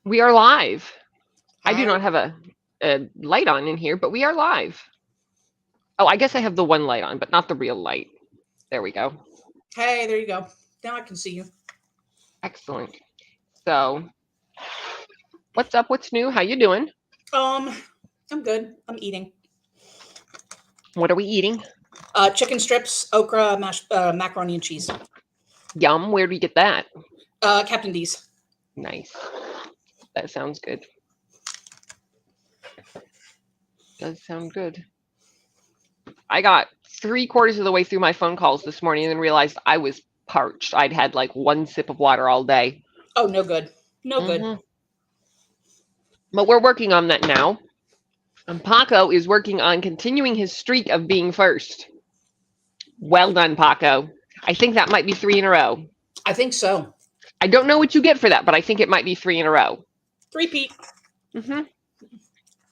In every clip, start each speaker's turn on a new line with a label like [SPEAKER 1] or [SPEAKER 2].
[SPEAKER 1] We are live. I do
[SPEAKER 2] Hi.
[SPEAKER 1] not have a light on in here, but we are live. Oh, I guess I have the one light on, but not the real light. There we go.
[SPEAKER 2] Hey, there you go. Now I can see you.
[SPEAKER 1] Excellent. So, what's up? What's new? How you doing?
[SPEAKER 2] I'm good. I'm eating.
[SPEAKER 1] What are we eating?
[SPEAKER 2] Chicken strips, okra, macaroni and cheese.
[SPEAKER 1] Yum. Where do we get that?
[SPEAKER 2] Captain D's.
[SPEAKER 1] Nice. That sounds good. Does sound good. I got 3/4 of the way through my phone calls this morning and then realized I was parched. I'd had like one sip of water all day.
[SPEAKER 2] Oh, no good. No good.
[SPEAKER 1] But we're working on that now. And Paco is working on continuing his streak of being first. Well done, Paco. I think that might be 3 in a row.
[SPEAKER 2] I think so.
[SPEAKER 1] I don't know what you get for that, but I think it might be 3 in a row.
[SPEAKER 2] Repeat.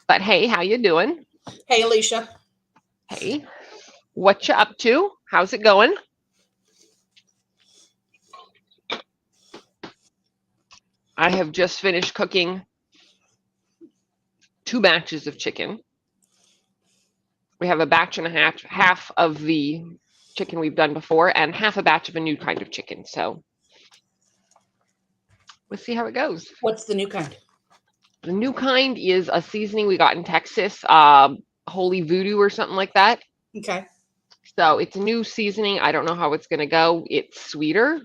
[SPEAKER 1] But hey, how you doing?
[SPEAKER 2] Hey, Alicia.
[SPEAKER 1] Hey, what you up to? How's it going? I have just finished cooking 2 batches of chicken. We have a batch and a half of the chicken we've done before, and half a batch of a new kind of chicken. So let's see how it goes.
[SPEAKER 2] What's the new kind?
[SPEAKER 1] The new kind is a seasoning we got in Texas, Holy Voodoo or something like that.
[SPEAKER 2] Okay.
[SPEAKER 1] So it's a new seasoning. I don't know how it's going to go. It's sweeter,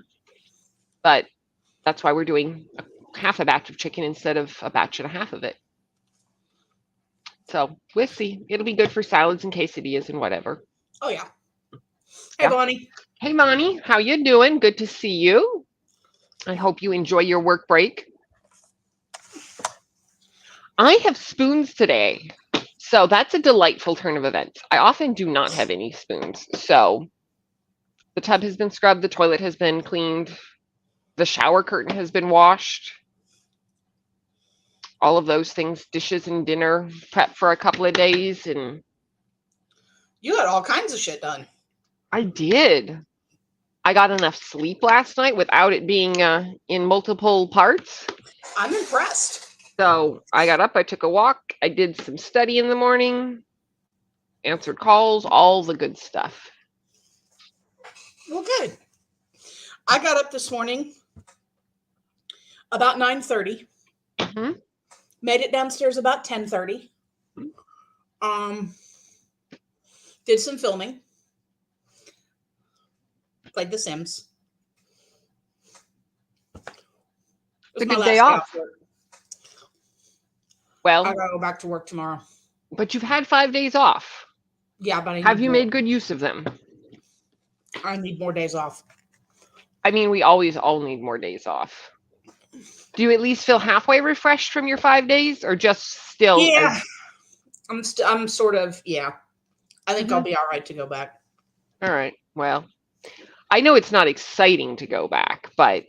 [SPEAKER 1] but that's why we're doing half a batch of chicken instead of a batch and a half of it. So we'll see. It'll be good for salads and quesadillas and whatever.
[SPEAKER 2] Oh, yeah. Hey, Bonnie.
[SPEAKER 1] Hey, Bonnie. How you doing? Good to see you. I hope you enjoy your work break. I have spoons today. So that's a delightful turn of events. I often do not have any spoons. So the tub has been scrubbed. The toilet has been cleaned. The shower curtain has been washed. All of those things, dishes and dinner prep for a couple of days. And
[SPEAKER 2] you had all kinds of shit done.
[SPEAKER 1] I did. I got enough sleep last night without it being in multiple parts.
[SPEAKER 2] I'm impressed.
[SPEAKER 1] So I got up, I took a walk, I did some study in the morning, answered calls, all the good stuff.
[SPEAKER 2] Well, good. I got up this morning about 9:30. Made it downstairs about 10:30. Did some filming. Played The Sims.
[SPEAKER 1] It's a good day off. Well,
[SPEAKER 2] I gotta go back to work tomorrow.
[SPEAKER 1] But you've had 5 days off.
[SPEAKER 2] Yeah, but
[SPEAKER 1] have you made good use of them?
[SPEAKER 2] I need more days off.
[SPEAKER 1] I mean, we always all need more days off. Do you at least feel halfway refreshed from your 5 days, or just still?
[SPEAKER 2] Yeah, I'm sort of, yeah. I think I'll be all right to go back.
[SPEAKER 1] All right. Well, I know it's not exciting to go back, but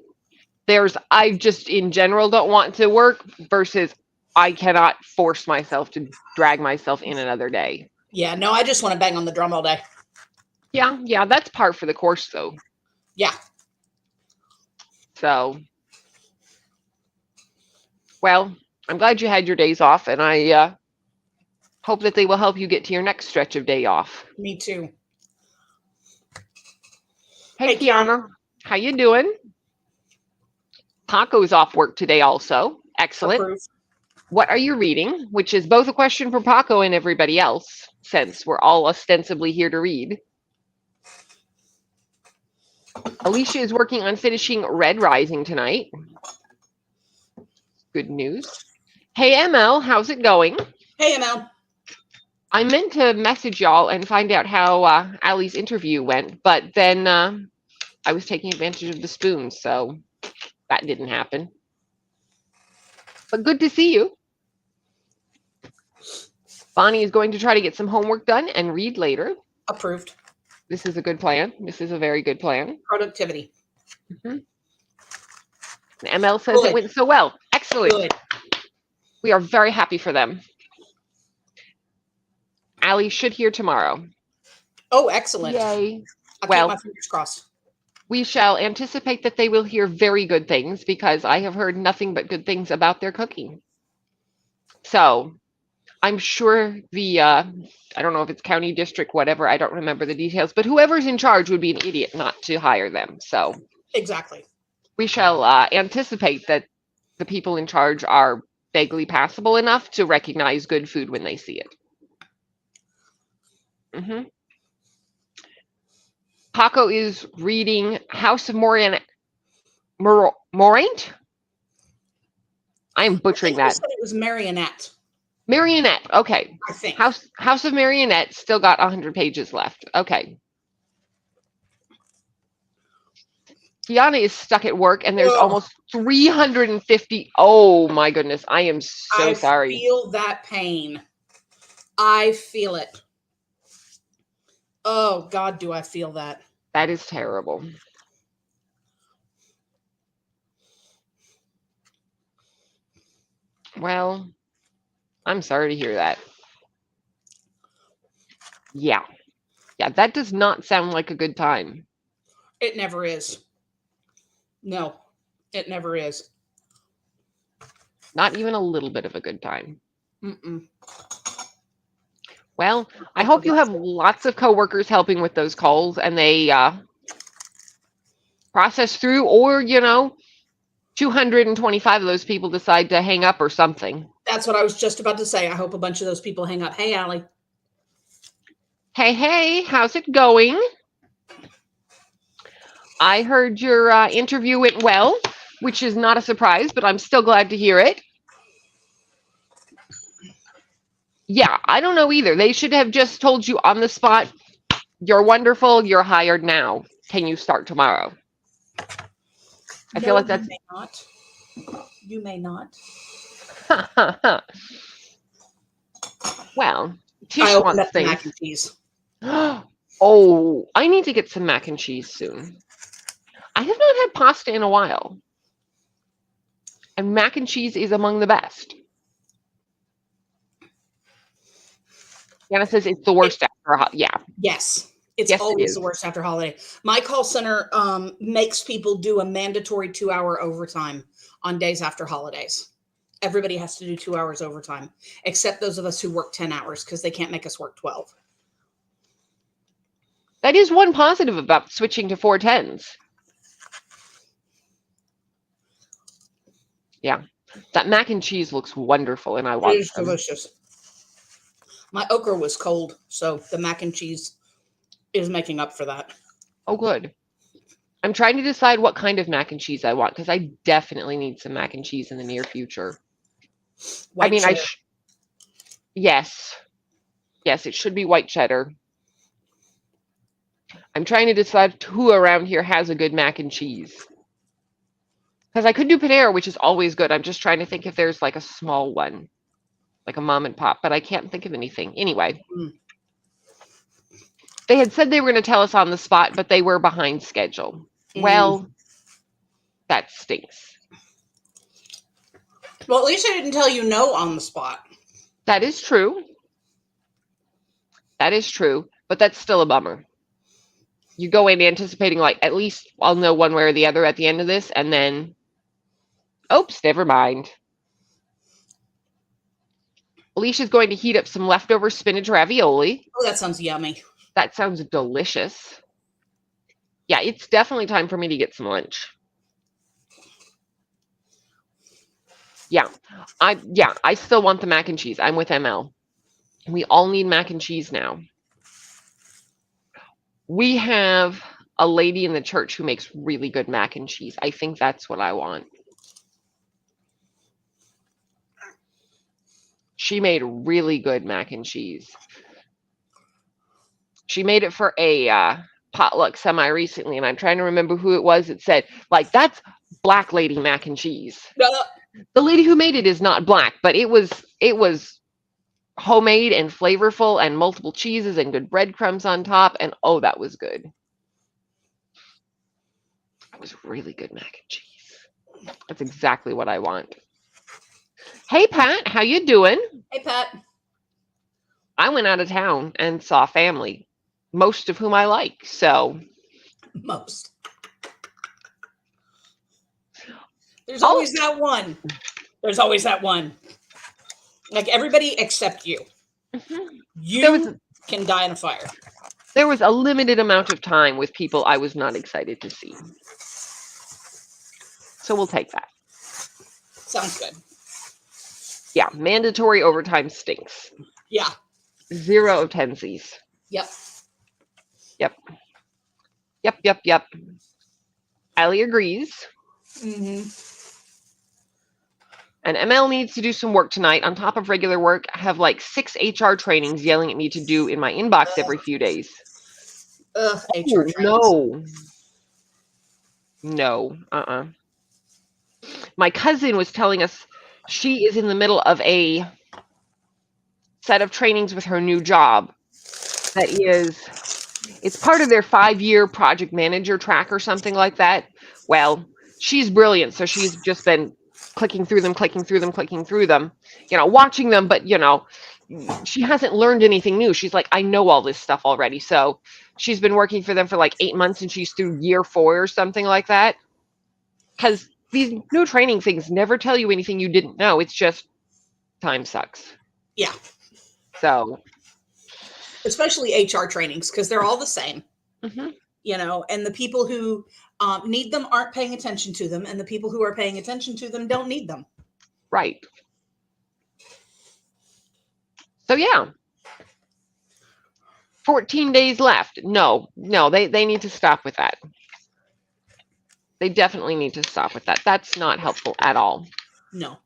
[SPEAKER 1] I just in general don't want to work versus I cannot force myself to drag myself in another day.
[SPEAKER 2] Yeah, no, I just want to bang on the drum all day.
[SPEAKER 1] Yeah, that's par for the course, though.
[SPEAKER 2] Yeah.
[SPEAKER 1] So, well, I'm glad you had your days off, and I hope that they will help you get to your next stretch of day off.
[SPEAKER 2] Me too.
[SPEAKER 1] Hey, Kiana, how you doing? Paco's off work today also. Excellent.
[SPEAKER 2] Approved.
[SPEAKER 1] What are you reading? Which is both a question for Paco and everybody else, since we're all ostensibly here to read. Alicia is working on finishing Red Rising tonight. Good news. Hey, ML, how's it going?
[SPEAKER 2] Hey, ML.
[SPEAKER 1] I meant to message y'all and find out how Allie's interview went, but then I was taking advantage of the spoons, so that didn't happen. But good to see you. Bonnie is going to try to get some homework done and read later.
[SPEAKER 2] Approved.
[SPEAKER 1] This is a good plan. This is a very good plan.
[SPEAKER 2] Productivity.
[SPEAKER 1] ML says it went so well. Excellent.
[SPEAKER 2] Good.
[SPEAKER 1] We are very happy for them. Allie should hear tomorrow.
[SPEAKER 2] Oh, excellent.
[SPEAKER 1] Yay.
[SPEAKER 2] I keep my fingers crossed.
[SPEAKER 1] We shall anticipate that they will hear very good things because I have heard nothing but good things about their cooking. So I'm sure the, I don't know if it's county district, whatever, I don't remember the details, but whoever's in charge would be an idiot not to hire them. So
[SPEAKER 2] Exactly.
[SPEAKER 1] we shall anticipate that the people in charge are vaguely passable enough to recognize good food when they see it. Paco is reading House of Morant. I am butchering that.
[SPEAKER 2] Said it was Marionette.
[SPEAKER 1] Marionette. Okay.
[SPEAKER 2] I think.
[SPEAKER 1] House of Marionette still got 100 pages left. Okay. Kiana is stuck at work and there's almost 350. Oh my goodness. I am so sorry.
[SPEAKER 2] I feel that pain. I feel it. Oh God, do I feel that.
[SPEAKER 1] That is terrible. Well, I'm sorry to hear that. Yeah. Yeah, that does not sound like a good time.
[SPEAKER 2] It never is. No, it never is.
[SPEAKER 1] Not even a little bit of a good time.
[SPEAKER 2] Mm-mm.
[SPEAKER 1] Well, I hope you have lots of coworkers helping with those calls and they process through, or, 225 of those people decide to hang up or something.
[SPEAKER 2] That's what I was just about to say. I hope a bunch of those people hang up. Hey, Allie.
[SPEAKER 1] Hey, how's it going? I heard your interview went well, which is not a surprise, but I'm still glad to hear it. Yeah, I don't know either. They should have just told you on the spot, you're wonderful, you're hired now. Can you start tomorrow? I feel like that's...
[SPEAKER 2] You may not. You may not.
[SPEAKER 1] Well, Tish wants things.
[SPEAKER 2] Mac and cheese.
[SPEAKER 1] Oh, I need to get some mac and cheese soon. I have not had pasta in a while. And mac and cheese is among the best. Yana says it's the worst after a holiday. Yeah.
[SPEAKER 2] Yes. It's always the worst after holiday. My call center makes people do a mandatory 2-hour overtime on days after holidays. Everybody has to do 2 hours overtime, except those of us who work 10 hours because they can't make us work 12.
[SPEAKER 1] That is one positive about switching to 410s. Yeah. That mac and cheese looks wonderful, and I want it.
[SPEAKER 2] It is delicious. My okra was cold, so the mac and cheese is making up for that.
[SPEAKER 1] Oh, good. I'm trying to decide what kind of mac and cheese I want because I definitely need some mac and cheese in the near future.
[SPEAKER 2] White cheddar.
[SPEAKER 1] Yes, it should be white cheddar. I'm trying to decide who around here has a good mac and cheese. Because I could do Panera, which is always good. I'm just trying to think if there's like a small one, like a mom and pop, but I can't think of anything. Anyway. They had said they were going to tell us on the spot, but they were behind schedule. Well, that stinks.
[SPEAKER 2] Well, at least I didn't tell you no on the spot.
[SPEAKER 1] That is true. That is true, but that's still a bummer. You go in anticipating, like, at least I'll know one way or the other at the end of this, and then, oops, never mind. Alicia's going to heat up some leftover spinach ravioli.
[SPEAKER 2] Oh, that sounds yummy.
[SPEAKER 1] That sounds delicious. Yeah, it's definitely time for me to get some lunch. Yeah, I still want the mac and cheese. I'm with ML. We all need mac and cheese now. We have a lady in the church who makes really good mac and cheese. I think that's what I want. She made really good mac and cheese. She made it for a potluck semi recently, and I'm trying to remember who it was. It said, like, that's black lady mac and cheese. The lady who made it is not black, but it was homemade and flavorful and multiple cheeses and good breadcrumbs on top. And oh, that was good. That was really good mac and cheese. That's exactly what I want. Hey, Pat, how you doing?
[SPEAKER 2] Hey, Pat.
[SPEAKER 1] I went out of town and saw family, most of whom I like. So
[SPEAKER 2] most. There's always that one. There's always that one. Like everybody except you. You can die in a fire.
[SPEAKER 1] There was a limited amount of time with people I was not excited to see. So we'll take that.
[SPEAKER 2] Sounds good.
[SPEAKER 1] Yeah, mandatory overtime stinks.
[SPEAKER 2] Yeah.
[SPEAKER 1] 0 of 10 C's.
[SPEAKER 2] Yep.
[SPEAKER 1] Yep. Allie agrees.
[SPEAKER 2] Mm-hmm.
[SPEAKER 1] And ML needs to do some work tonight. On top of regular work, I have like 6 HR trainings yelling at me to do in my inbox every few days.
[SPEAKER 2] HR trainings.
[SPEAKER 1] No. My cousin was telling us she is in the middle of a set of trainings with her new job. It's part of their 5-year project manager track or something like that. Well, she's brilliant, so she's just been clicking through them, watching them, but she hasn't learned anything new. She's like, I know all this stuff already. So she's been working for them for like 8 months and she's through year 4 or something like that. Because these new training things never tell you anything you didn't know. It's just time sucks.
[SPEAKER 2] Yeah.
[SPEAKER 1] So.
[SPEAKER 2] Especially HR trainings, because they're all the same. Mm-hmm. And the people who need them aren't paying attention to them, and the people who are paying attention to them don't need them.
[SPEAKER 1] Right. So yeah. 14 days left. No, they need to stop with that. They definitely need to stop with that. That's not helpful at all.
[SPEAKER 2] No.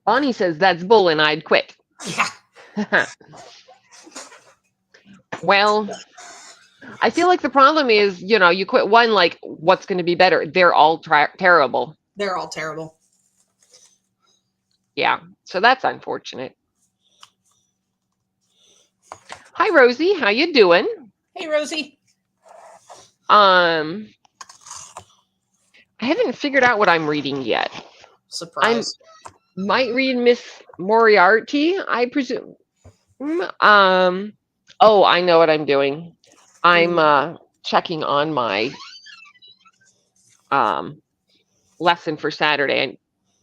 [SPEAKER 1] Bonnie says that's bull and I'd quit.
[SPEAKER 2] Yeah.
[SPEAKER 1] Well, I feel like the problem is, you quit one, like, what's going to be better? They're all terrible.
[SPEAKER 2] They're all terrible.
[SPEAKER 1] Yeah, so that's unfortunate. Hi, Rosie. How you doing?
[SPEAKER 2] Hey, Rosie.
[SPEAKER 1] I haven't figured out what I'm reading yet.
[SPEAKER 2] Surprise.
[SPEAKER 1] I might read Miss Moriarty, I presume. Oh, I know what I'm doing. I'm checking on my lesson for Saturday. I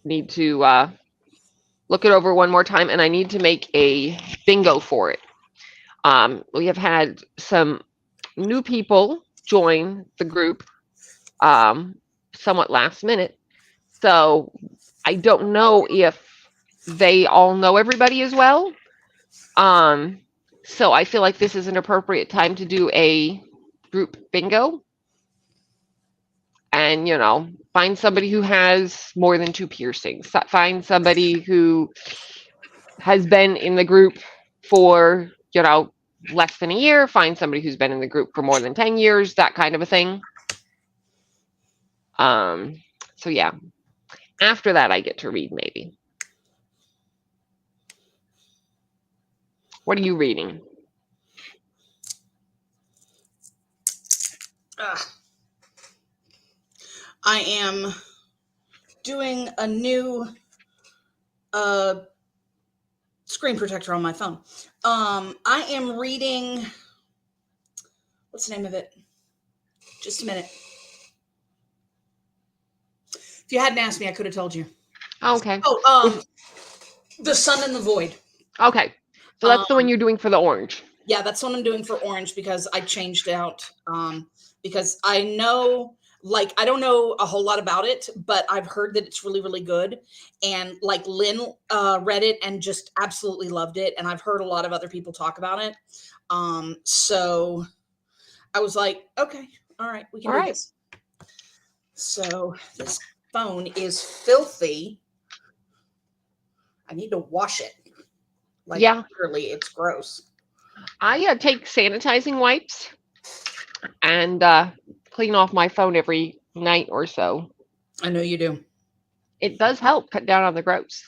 [SPEAKER 1] need to look it over one more time, and I need to make a bingo for it. We have had some new people join the group somewhat last minute, so I don't know if they all know everybody as well. So I feel like this is an appropriate time to do a group bingo. And, find somebody who has more than 2 piercings. Find somebody who has been in the group for, less than a year. Find somebody who's been in the group for more than 10 years, that kind of a thing. So yeah. After that, I get to read, maybe. What are you reading?
[SPEAKER 2] I am doing a new screen protector on my phone. I am reading, what's the name of it? Just a minute. If you hadn't asked me, I could have told you.
[SPEAKER 1] Okay.
[SPEAKER 2] The Sun and the Void.
[SPEAKER 1] Okay. So that's the one you're doing for the orange.
[SPEAKER 2] Yeah, that's what I'm doing for orange because I changed out. Because I know, I don't know a whole lot about it, but I've heard that it's really, really good. And Lynn read it and just absolutely loved it. And I've heard a lot of other people talk about it. So I was like, okay, all right, we can do this. So this phone is filthy. I need to wash it. Literally, it's gross.
[SPEAKER 1] I take sanitizing wipes and clean off my phone every night or so.
[SPEAKER 2] I know you do.
[SPEAKER 1] It does help cut down on the gross.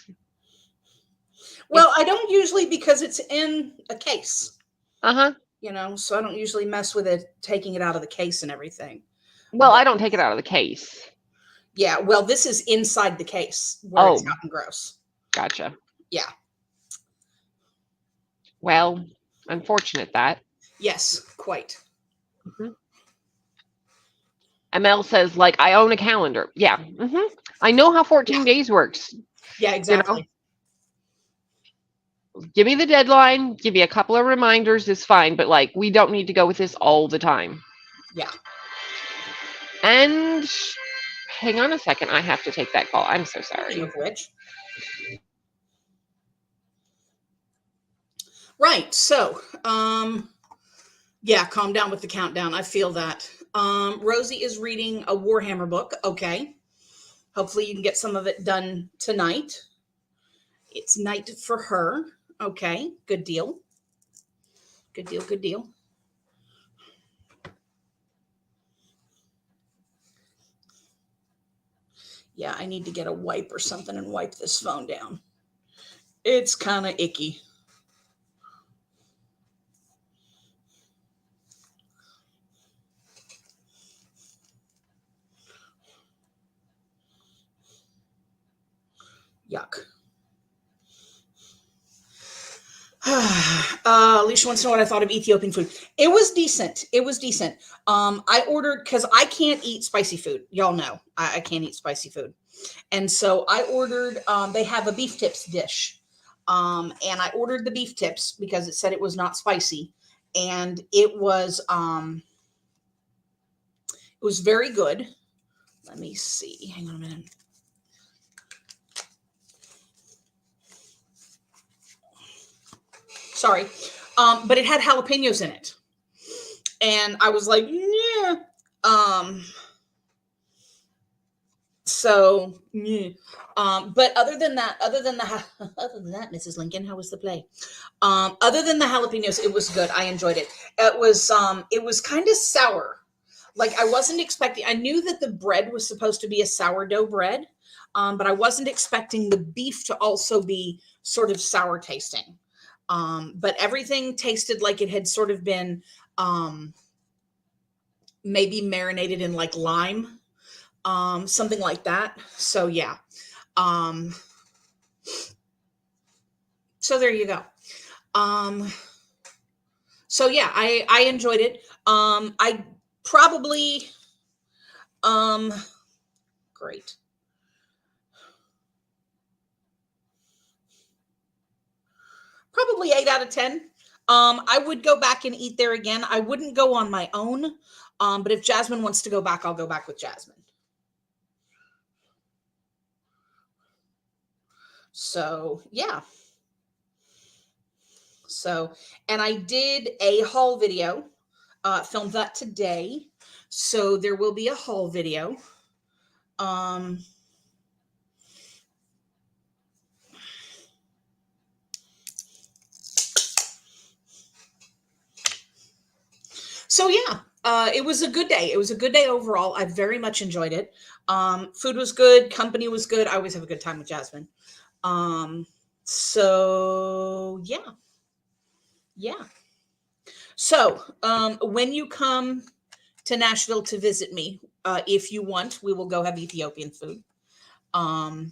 [SPEAKER 2] Well, I don't usually because it's in a case.
[SPEAKER 1] Uh-huh.
[SPEAKER 2] So I don't usually mess with it, taking it out of the case and everything.
[SPEAKER 1] Well, I don't take it out of the case.
[SPEAKER 2] Yeah, well, this is inside the case where it's gotten gross. Gotcha. Yeah.
[SPEAKER 1] Well, unfortunate that.
[SPEAKER 2] Yes, quite.
[SPEAKER 1] Mm-hmm. ML says, like, I own a calendar. Yeah. I know how 14 days works.
[SPEAKER 2] Yeah, exactly.
[SPEAKER 1] You know? Give me the deadline, give me a couple of reminders is fine, but like, we don't need to go with this all the time.
[SPEAKER 2] Yeah.
[SPEAKER 1] And hang on a second, I have to take that call. I'm so sorry.
[SPEAKER 2] Speaking of which. Right. So, yeah, calm down with the countdown. I feel that. Rosie is reading a Warhammer book. Okay. Hopefully you can get some of it done tonight. It's night for her. Okay. Good deal. Good deal. Good deal. Yeah, I need to get a wipe or something and wipe this phone down. It's kind of icky. Yuck. Alicia wants to know what I thought of Ethiopian food. It was decent. It was decent. I ordered, because I can't eat spicy food. Y'all know I can't eat spicy food. And so I ordered, they have a beef tips dish. And I ordered the beef tips because it said it was not spicy. And it was very good. Let me see. Hang on a minute. Sorry. But it had jalapenos in it. And I was like, yeah. So, yeah. But other than that, Mrs. Lincoln, how was the play? Other than the jalapenos, it was good. I enjoyed it. It was kind of sour. Like, I wasn't expecting, I knew that the bread was supposed to be a sourdough bread, but I wasn't expecting the beef to also be sort of sour tasting. But everything tasted like it had sort of been maybe marinated in like lime, something like that. So yeah. So there you go. So yeah, I enjoyed it. I probably, great. Probably 8 out of 10. I would go back and eat there again. I wouldn't go on my own. But if Jasmine wants to go back, I'll go back with Jasmine. So, yeah. So, and I did a haul video, filmed that today. So there will be a haul video. So yeah, it was a good day. It was a good day overall. I very much enjoyed it. Food was good. Company was good. I always have a good time with Jasmine. So yeah. Yeah. So, when you come to Nashville to visit me, if you want, we will go have Ethiopian food. So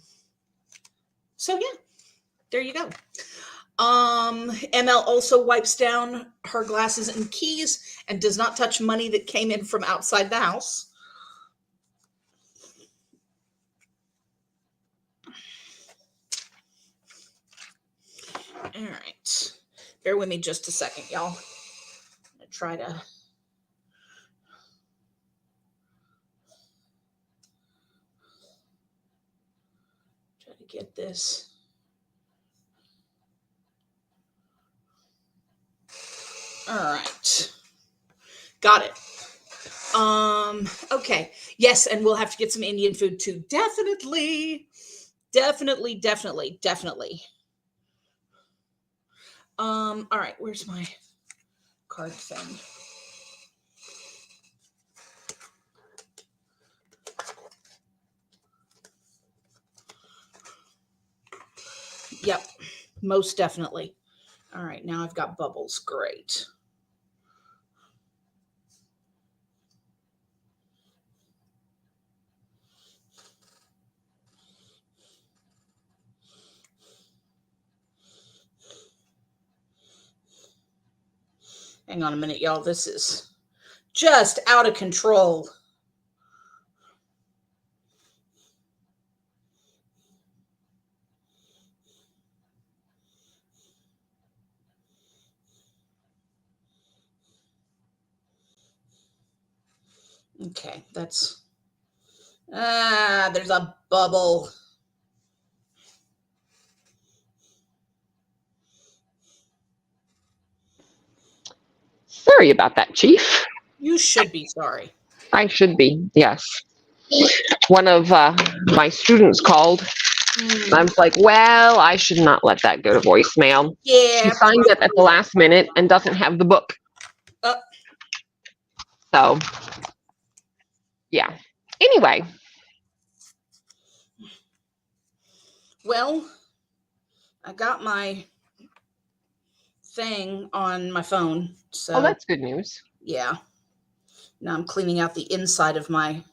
[SPEAKER 2] yeah, there you go. ML also wipes down her glasses and keys and does not touch money that came in from outside the house. All right. Bear with me just a second, y'all. I'm going to try to get this. All right. Got it. Okay. Yes, and we'll have to get some Indian food too. Definitely. All right, where's my card thing? Yep, most definitely. All right, now I've got bubbles. Great. Hang on a minute, y'all. This is just out of control. Okay, that's... there's a bubble.
[SPEAKER 1] Sorry about that, Chief.
[SPEAKER 2] You should be sorry.
[SPEAKER 1] I should be, yes. One of my students called. I was like, well, I should not let that go to voicemail.
[SPEAKER 2] Yeah.
[SPEAKER 1] She signed it at the last minute and doesn't have the book. So, yeah. Anyway.
[SPEAKER 2] Well, I got my thing on my phone. So,
[SPEAKER 1] oh, that's good news.
[SPEAKER 2] Yeah. Now I'm cleaning out the inside of my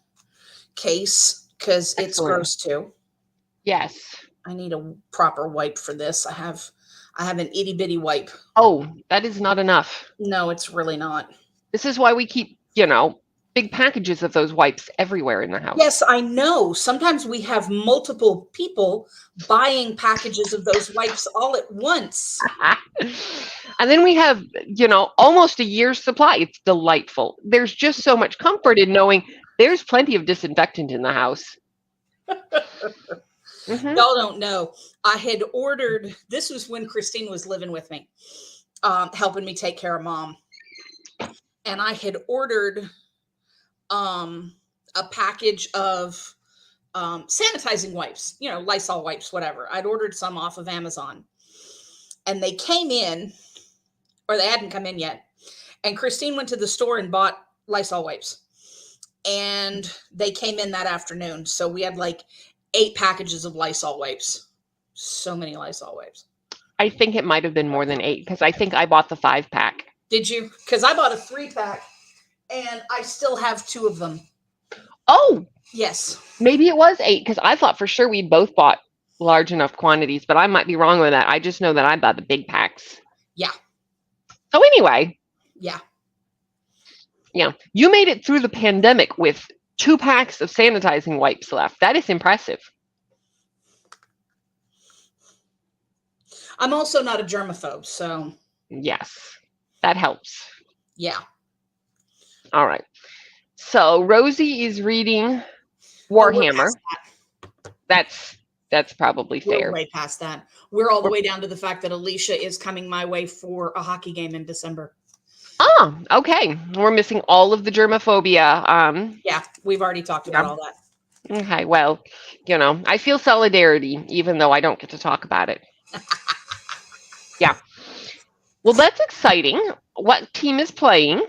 [SPEAKER 2] case because it's gross too.
[SPEAKER 1] Yes.
[SPEAKER 2] I need a proper wipe for this. I have an itty bitty wipe.
[SPEAKER 1] Oh, that is not enough.
[SPEAKER 2] No, it's really not.
[SPEAKER 1] This is why we keep, big packages of those wipes everywhere in the house.
[SPEAKER 2] Yes, I know. Sometimes we have multiple people buying packages of those wipes all at once.
[SPEAKER 1] And then we have, almost a year's supply. It's delightful. There's just so much comfort in knowing there's plenty of disinfectant in the house.
[SPEAKER 2] Y'all don't know. I had ordered, this was when Christine was living with me, helping me take care of Mom. And I had ordered a package of sanitizing wipes, Lysol wipes, whatever. I'd ordered some off of Amazon. And they came in, or they hadn't come in yet. And Christine went to the store and bought Lysol wipes. And they came in that afternoon. So we had like 8 packages of Lysol wipes. So many Lysol wipes.
[SPEAKER 1] I think it might have been more than 8 because I think I bought the 5-pack.
[SPEAKER 2] Did you? Because I bought a 3-pack and I still have 2 of them.
[SPEAKER 1] Oh,
[SPEAKER 2] yes.
[SPEAKER 1] Maybe it was 8 because I thought for sure we both bought large enough quantities, but I might be wrong with that. I just know that I bought the big packs.
[SPEAKER 2] Yeah.
[SPEAKER 1] So anyway.
[SPEAKER 2] Yeah.
[SPEAKER 1] Yeah. You made it through the pandemic with 2 packs of sanitizing wipes left. That is impressive.
[SPEAKER 2] I'm also not a germaphobe, so.
[SPEAKER 1] Yes, that helps.
[SPEAKER 2] Yeah.
[SPEAKER 1] All right. So Rosie is reading Warhammer. That's probably fair.
[SPEAKER 2] We're way past that. We're all the way down to the fact that Alicia is coming my way for a hockey game in December.
[SPEAKER 1] Oh, okay. We're missing all of the germophobia.
[SPEAKER 2] Yeah, we've already talked about all that.
[SPEAKER 1] Okay, well, I feel solidarity, even though I don't get to talk about it. Yeah. Well, that's exciting. What team is playing?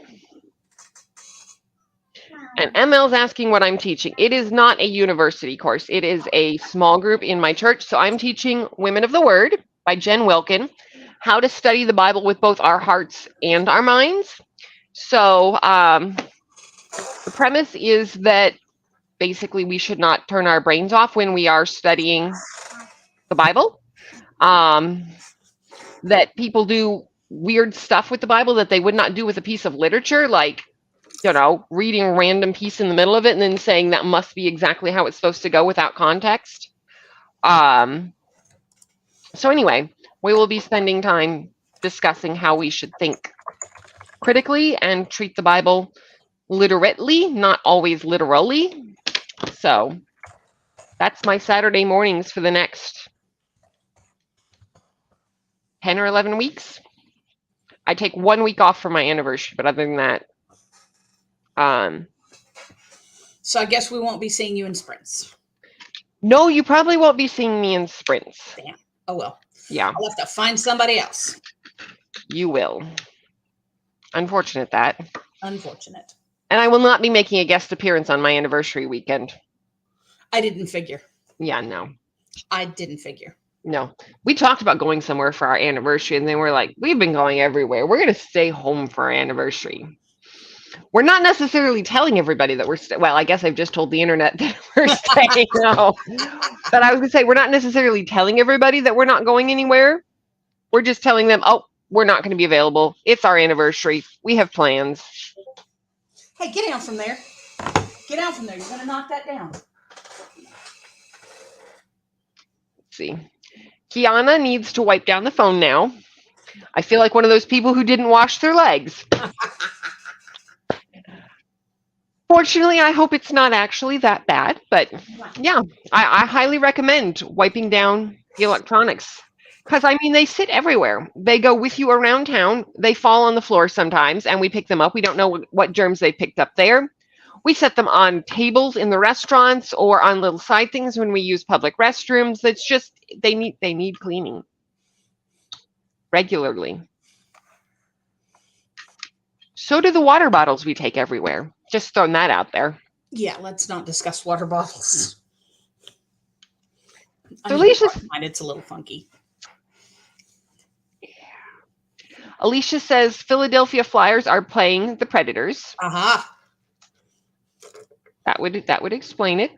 [SPEAKER 1] And ML's asking what I'm teaching. It is not a university course. It is a small group in my church. So I'm teaching Women of the Word by Jen Wilkin, how to study the Bible with both our hearts and our minds. So the premise is that basically we should not turn our brains off when we are studying the Bible. That people do weird stuff with the Bible that they would not do with a piece of literature, like, reading a random piece in the middle of it and then saying that must be exactly how it's supposed to go without context. So anyway, we will be spending time discussing how we should think critically and treat the Bible literately, not always literally. So that's my Saturday mornings for the next 10 or 11 weeks. I take 1 week off for my anniversary, but other than that,
[SPEAKER 2] so I guess we won't be seeing you in sprints.
[SPEAKER 1] No, you probably won't be seeing me in sprints.
[SPEAKER 2] Damn. Oh, well.
[SPEAKER 1] Yeah.
[SPEAKER 2] I'll have to find somebody else.
[SPEAKER 1] You will. Unfortunate that.
[SPEAKER 2] Unfortunate.
[SPEAKER 1] And I will not be making a guest appearance on my anniversary weekend.
[SPEAKER 2] I didn't figure.
[SPEAKER 1] Yeah, no.
[SPEAKER 2] I didn't figure.
[SPEAKER 1] No. We talked about going somewhere for our anniversary, and then we're like, we've been going everywhere. We're going to stay home for our anniversary. We're not necessarily telling everybody that well, I guess I've just told the internet that we're staying home. But I was going to say, we're not necessarily telling everybody that we're not going anywhere. We're just telling them, oh, we're not going to be available. It's our anniversary. We have plans.
[SPEAKER 2] Hey, get down from there. Get down from there. You're going to knock that down.
[SPEAKER 1] Let's see. Kiana needs to wipe down the phone now. I feel like one of those people who didn't wash their legs. Unfortunately, I hope it's not actually that bad, but yeah, I highly recommend wiping down the electronics. Because, I mean, they sit everywhere. They go with you around town. They fall on the floor sometimes, and we pick them up. We don't know what germs they picked up there. We set them on tables in the restaurants or on little side things when we use public restrooms. That's just, they need cleaning regularly. So do the water bottles we take everywhere. Just throwing that out there.
[SPEAKER 2] Yeah, let's not discuss water bottles.
[SPEAKER 1] So Alicia's,
[SPEAKER 2] it's a little funky.
[SPEAKER 1] Alicia says Philadelphia Flyers are playing the Predators.
[SPEAKER 2] Uh-huh.
[SPEAKER 1] That would explain it.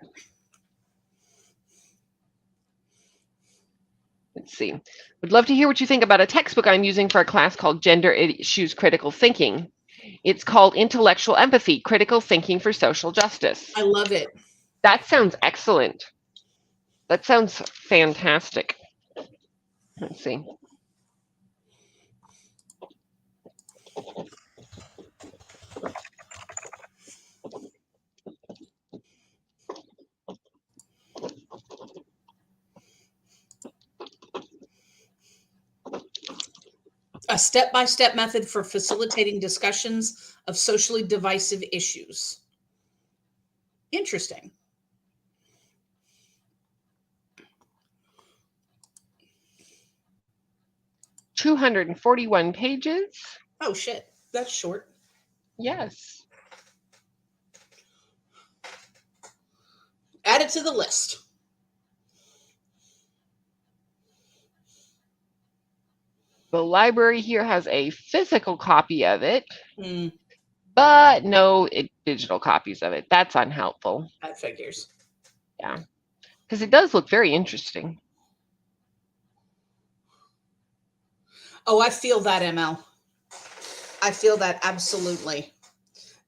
[SPEAKER 1] Let's see. Would love to hear what you think about a textbook I'm using for a class called Gender Issues Critical Thinking. It's called Intellectual Empathy, Critical Thinking for Social Justice.
[SPEAKER 2] I love it.
[SPEAKER 1] That sounds excellent. That sounds fantastic. Let's see.
[SPEAKER 2] A step-by-step method for facilitating discussions of socially divisive issues. Interesting.
[SPEAKER 1] $241 pages.
[SPEAKER 2] Oh, shit. That's short.
[SPEAKER 1] Yes.
[SPEAKER 2] Add it to the list.
[SPEAKER 1] The library here has a physical copy of it, but no digital copies of it. That's unhelpful.
[SPEAKER 2] That figures.
[SPEAKER 1] Yeah, because it does look very interesting.
[SPEAKER 2] Oh, I feel that, ML. I feel that absolutely.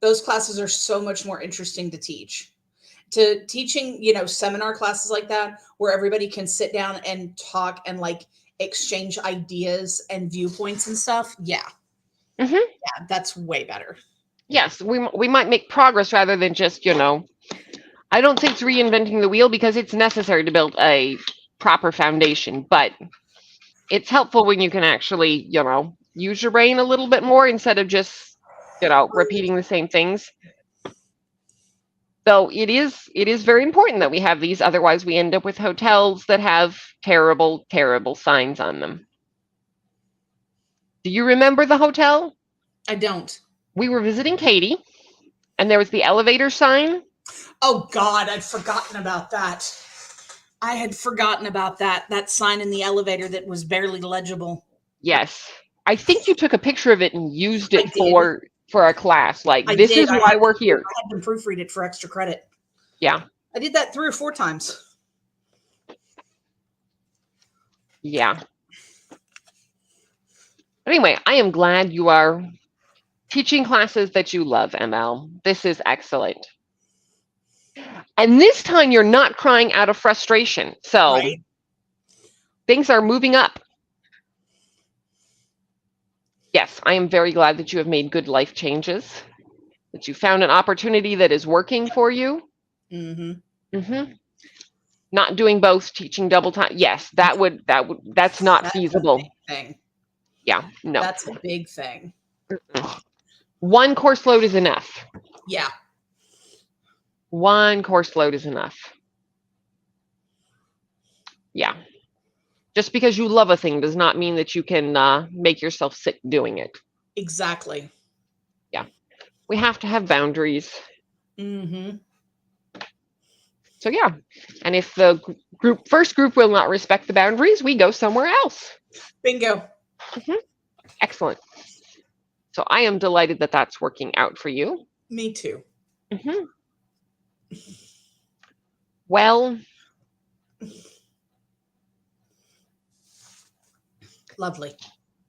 [SPEAKER 2] Those classes are so much more interesting to teach. To teaching, seminar classes like that, where everybody can sit down and talk and like exchange ideas and viewpoints and stuff. Yeah.
[SPEAKER 1] Mm-hmm.
[SPEAKER 2] Yeah, that's way better.
[SPEAKER 1] Yes, we might make progress rather than just, I don't think it's reinventing the wheel because it's necessary to build a proper foundation, but it's helpful when you can actually, use your brain a little bit more instead of just, repeating the same things. So it is very important that we have these. Otherwise, we end up with hotels that have terrible, terrible signs on them. Do you remember the hotel?
[SPEAKER 2] I don't.
[SPEAKER 1] We were visiting Katie, and there was the elevator sign.
[SPEAKER 2] Oh, God, I'd forgotten about that. I had forgotten about that sign in the elevator that was barely legible.
[SPEAKER 1] Yes. I think you took a picture of it and used it for a class. Like, this is why we're here.
[SPEAKER 2] I had them proofread it for extra credit.
[SPEAKER 1] Yeah.
[SPEAKER 2] I did that 3 or 4 times.
[SPEAKER 1] Yeah. Anyway, I am glad you are teaching classes that you love, ML. This is excellent. And this time you're not crying out of frustration. So things are moving up. Yes, I am very glad that you have made good life changes, that you found an opportunity that is working for you.
[SPEAKER 2] Mm-hmm.
[SPEAKER 1] Mm-hmm. Not doing both, teaching double time. Yes, that's not feasible.
[SPEAKER 2] A big thing.
[SPEAKER 1] Yeah, no.
[SPEAKER 2] That's a big thing.
[SPEAKER 1] One course load is enough.
[SPEAKER 2] Yeah.
[SPEAKER 1] One course load is enough. Yeah. Just because you love a thing does not mean that you can make yourself sick doing it.
[SPEAKER 2] Exactly.
[SPEAKER 1] Yeah. We have to have boundaries.
[SPEAKER 2] Mm-hmm.
[SPEAKER 1] So yeah. And if the first group will not respect the boundaries, we go somewhere else.
[SPEAKER 2] Bingo.
[SPEAKER 1] Mm-hmm. Excellent. So I am delighted that that's working out for you.
[SPEAKER 2] Me too.
[SPEAKER 1] Mm-hmm. Well,
[SPEAKER 2] lovely.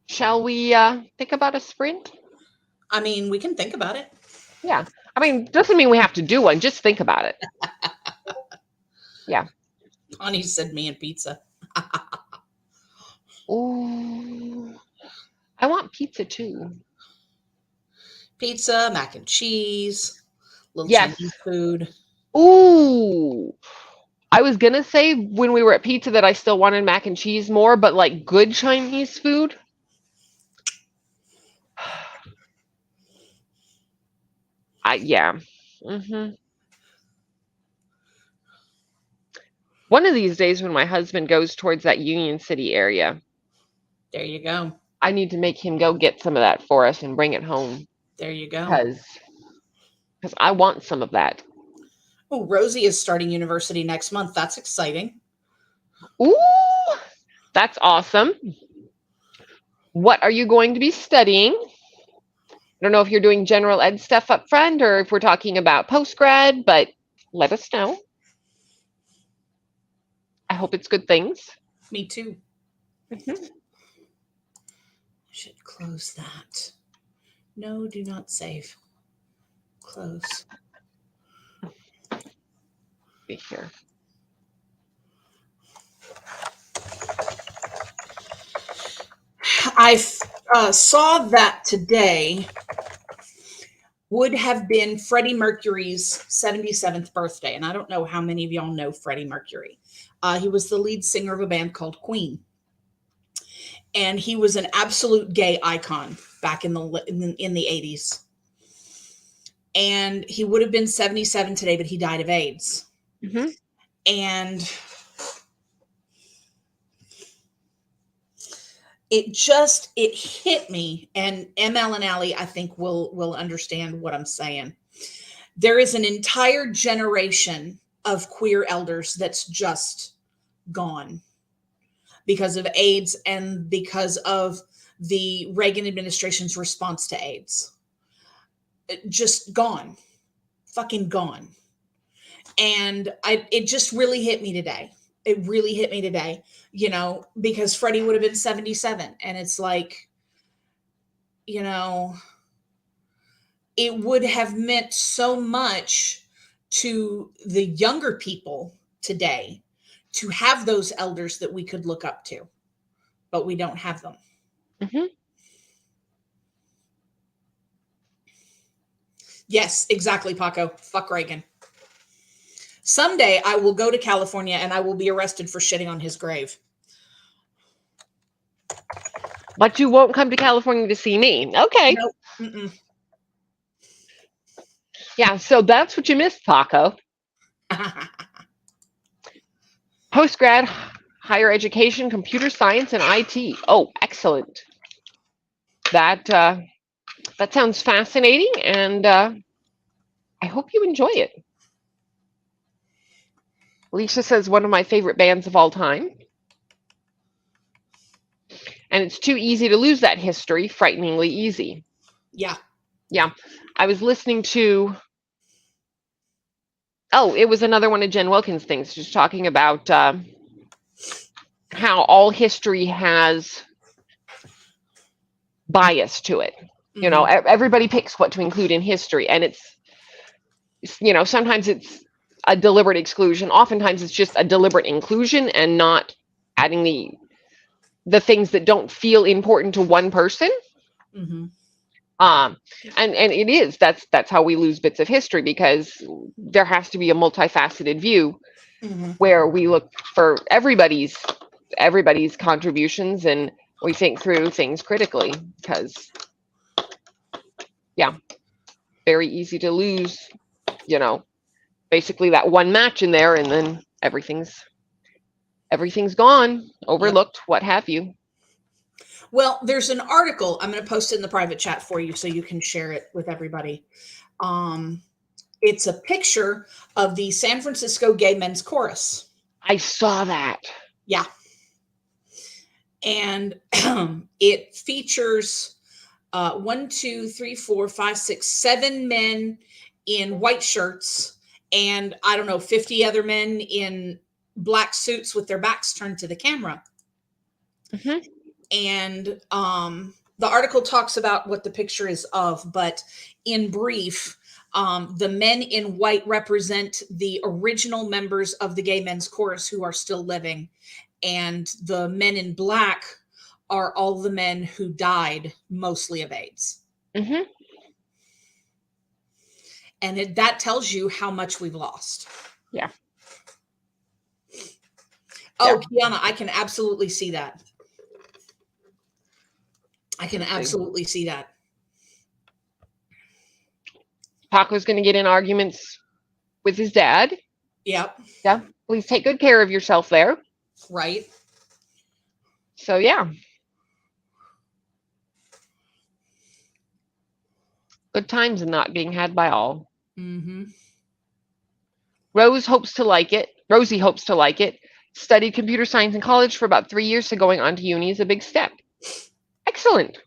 [SPEAKER 1] Shall we think about a sprint?
[SPEAKER 2] I mean, we can think about it.
[SPEAKER 1] Yeah. I mean, doesn't mean we have to do one. Just think about it. Yeah.
[SPEAKER 2] Bonnie said me and pizza.
[SPEAKER 1] Ooh. I want pizza too.
[SPEAKER 2] Pizza, mac and cheese, Little
[SPEAKER 1] Yes.
[SPEAKER 2] Chinese food.
[SPEAKER 1] Ooh. I was gonna say when we were at pizza that I still wanted mac and cheese more, but like good Chinese food. Yeah. One of these days when my husband goes towards that Union City area,
[SPEAKER 2] there you go.
[SPEAKER 1] I need to make him go get some of that for us and bring it home.
[SPEAKER 2] There you go.
[SPEAKER 1] Because I want some of that.
[SPEAKER 2] Oh, Rosie is starting university next month. That's exciting.
[SPEAKER 1] Ooh, that's awesome. What are you going to be studying? I don't know if you're doing general ed stuff up front or if we're talking about post-grad, but let us know. I hope it's good things.
[SPEAKER 2] Me too. I should close that. No, do not save. Close.
[SPEAKER 1] Be here.
[SPEAKER 2] I saw that today would have been Freddie Mercury's 77th birthday. And I don't know how many of y'all know Freddie Mercury. He was the lead singer of a band called Queen. And he was an absolute gay icon back in the 80s. And he would have been 77 today, but he died of AIDS. And it hit me, and ML and Allie, I think, will understand what I'm saying. There is an entire generation of queer elders that's just gone because of AIDS and because of the Reagan administration's response to AIDS. Just gone. Fucking gone. And it just really hit me today. It really hit me today, you know, because Freddie would have been 77. And it's like, you know, it would have meant so much to the younger people today to have those elders that we could look up to, but we don't have them. Yes, exactly, Paco. Fuck Reagan. Someday I will go to California and I will be arrested for shitting on his grave.
[SPEAKER 1] But you won't come to California to see me. Okay.
[SPEAKER 2] Nope.
[SPEAKER 1] Yeah, so that's what you missed, Paco. Post-grad, higher education, computer science, and IT. Oh, excellent. That sounds fascinating, and I hope you enjoy it. Alicia says one of my favorite bands of all time. And it's too easy to lose that history, frighteningly easy.
[SPEAKER 2] Yeah.
[SPEAKER 1] Yeah. I was listening to, it was another one of Jen Wilkins' things, just talking about how all history has bias to it. You know, everybody picks what to include in history, and it's, you know, sometimes it's a deliberate exclusion. Oftentimes it's just a deliberate inclusion and not adding the things that don't feel important to one person. And it is, that's how we lose bits of history, because there has to be a multifaceted view where we look for everybody's contributions and we think through things critically, because very easy to lose, you know, basically that one match in there, and then everything's gone, overlooked, what have you.
[SPEAKER 2] Well, there's an article, I'm going to post it in the private chat for you so you can share it with everybody. It's a picture of the San Francisco Gay Men's Chorus.
[SPEAKER 1] I saw that.
[SPEAKER 2] Yeah. And it features 1, 2, 3, 4, 5, 6, 7 men in white shirts, and I don't know, 50 other men in black suits with their backs turned to the camera. And the article talks about what the picture is of, but in brief, the men in white represent the original members of the Gay Men's Chorus who are still living, and the men in black are all the men who died, mostly of AIDS. And that tells you how much we've lost.
[SPEAKER 1] Yeah.
[SPEAKER 2] Oh, yeah. Kiana, I can absolutely see that. I can absolutely see that.
[SPEAKER 1] Paco's going to get in arguments with his dad.
[SPEAKER 2] Yep.
[SPEAKER 1] Yeah. Please take good care of yourself there.
[SPEAKER 2] Right.
[SPEAKER 1] So, yeah. Good times and not being had by all.
[SPEAKER 2] Mm-hmm.
[SPEAKER 1] Rosie hopes to like it. Studied computer science in college for about 3 years, so going on to uni is a big step. Excellent.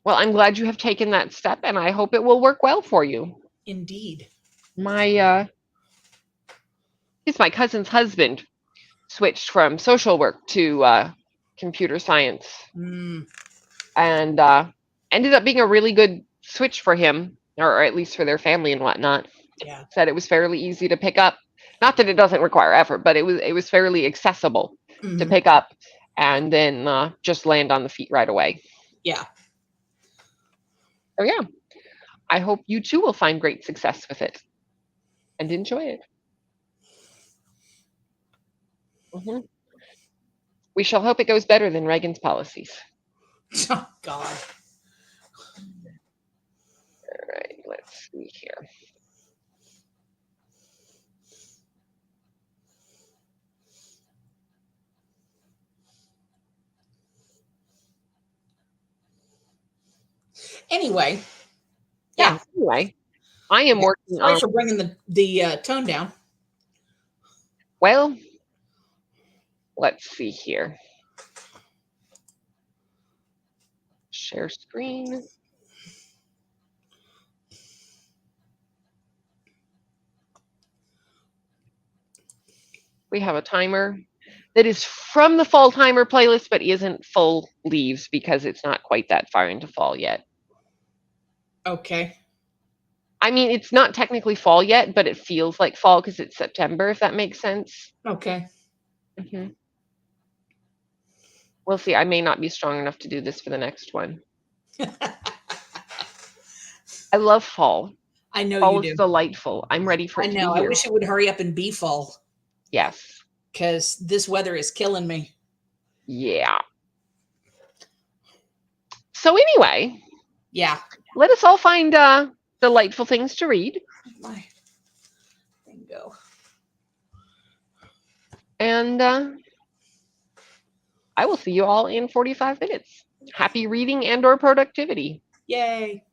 [SPEAKER 1] Well, I'm glad you have taken that step, and I hope it will work well for you.
[SPEAKER 2] Indeed.
[SPEAKER 1] My cousin's husband switched from social work to computer science, and ended up being a really good switch for him, or at least for their family and whatnot.
[SPEAKER 2] Yeah.
[SPEAKER 1] Said it was fairly easy to pick up. Not that it doesn't require effort, but it was fairly accessible to pick up, and then just land on the feet right away.
[SPEAKER 2] Yeah.
[SPEAKER 1] So yeah, I hope you too will find great success with it and enjoy it. We shall hope it goes better than Reagan's policies.
[SPEAKER 2] Oh, God.
[SPEAKER 1] All right, let's see here.
[SPEAKER 2] Anyway.
[SPEAKER 1] Yeah. Anyway, I am working
[SPEAKER 2] Sorry for bringing the tone down.
[SPEAKER 1] Well, let's see here. Share screen. We have a timer that is from the fall timer playlist, but isn't full leaves because it's not quite that far into fall yet.
[SPEAKER 2] Okay.
[SPEAKER 1] I mean, it's not technically fall yet, but it feels like fall because it's September, if that makes sense.
[SPEAKER 2] Okay.
[SPEAKER 1] We'll see. I may not be strong enough to do this for the next one. I love fall.
[SPEAKER 2] I know
[SPEAKER 1] fall
[SPEAKER 2] you
[SPEAKER 1] is
[SPEAKER 2] do.
[SPEAKER 1] Delightful. I'm ready for it to be here.
[SPEAKER 2] I wish it would hurry up and be fall.
[SPEAKER 1] Yes.
[SPEAKER 2] Because this weather is killing me.
[SPEAKER 1] Yeah. So anyway.
[SPEAKER 2] Yeah.
[SPEAKER 1] Let us all find delightful things to read.
[SPEAKER 2] My bingo.
[SPEAKER 1] And I will see you all in 45 minutes. Happy reading and or productivity.
[SPEAKER 2] Yay.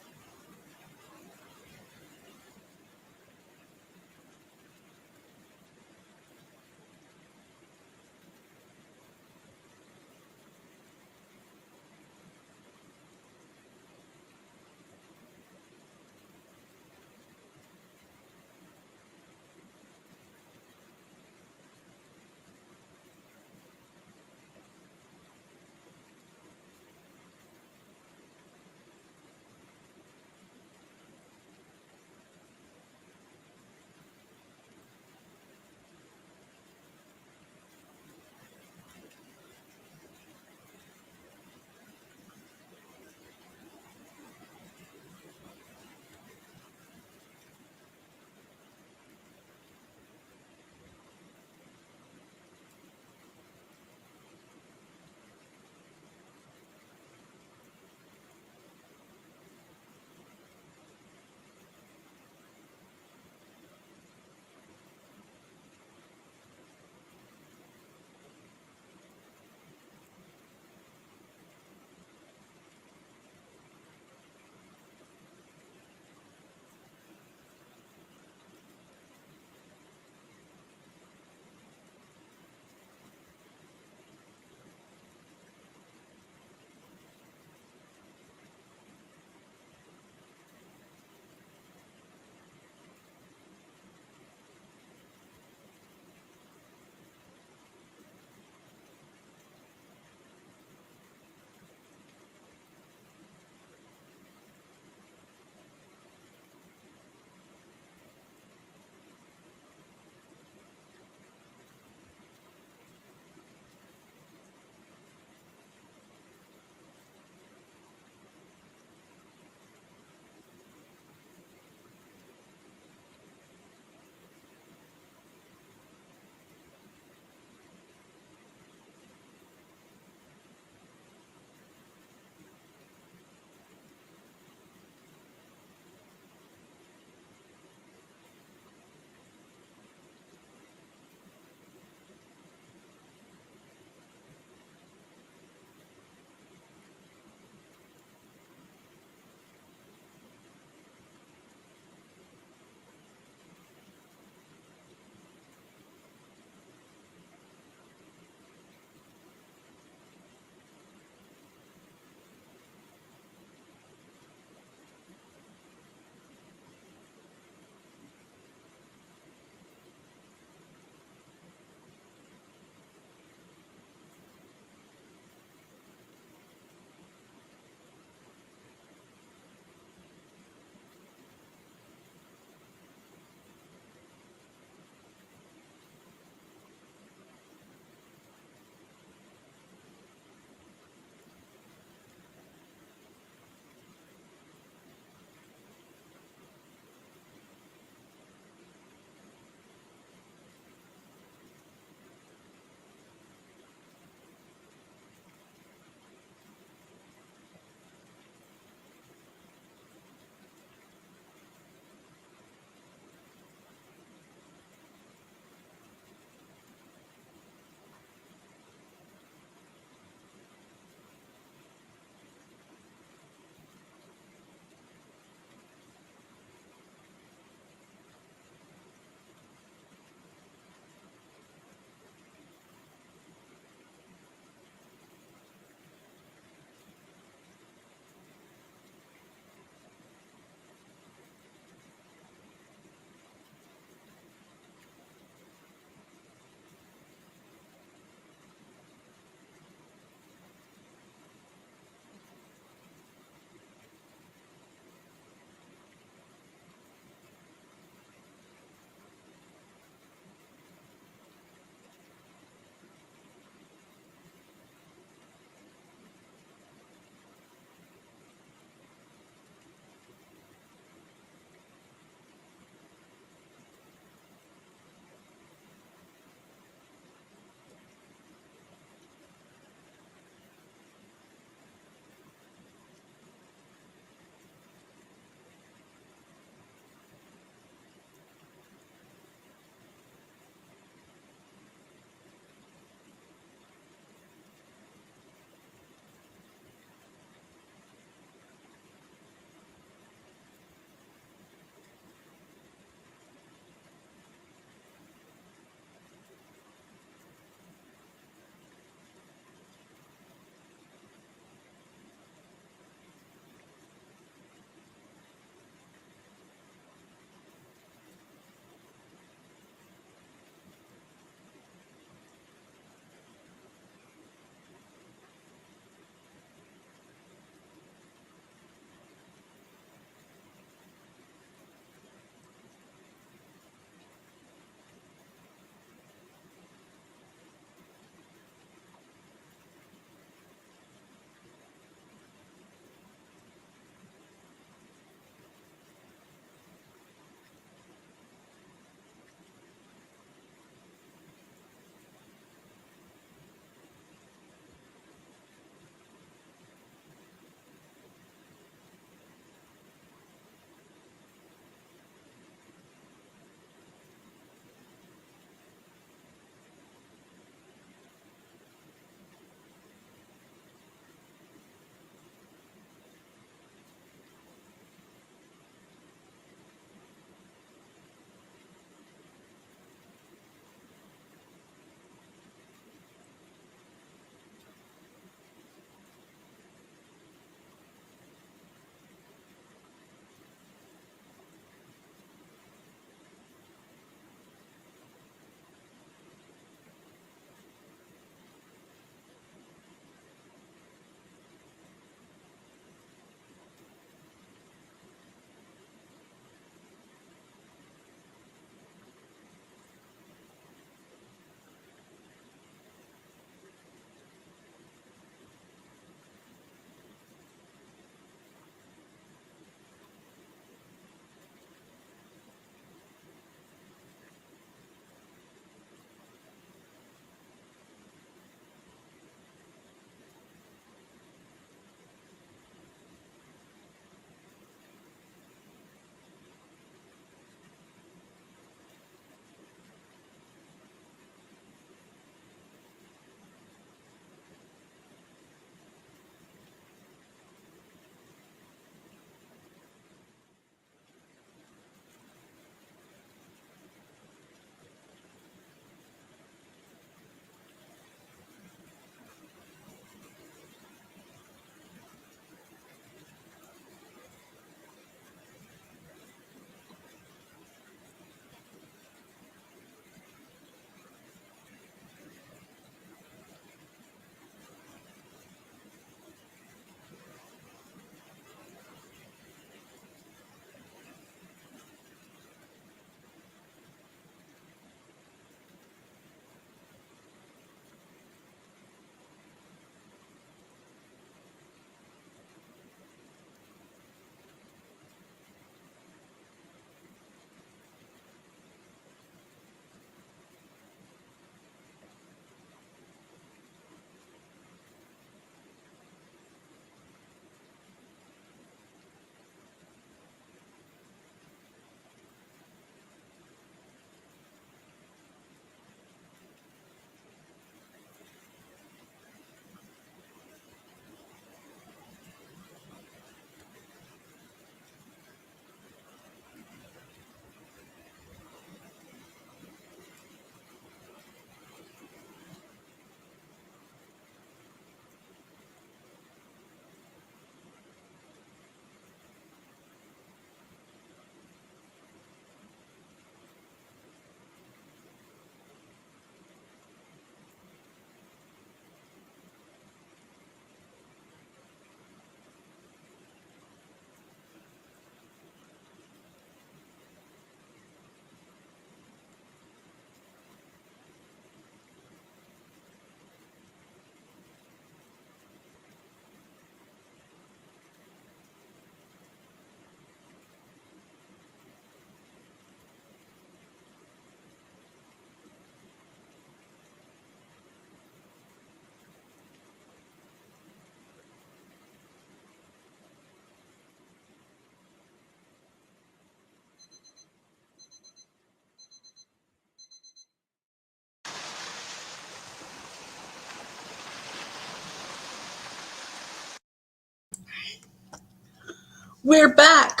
[SPEAKER 2] We're back.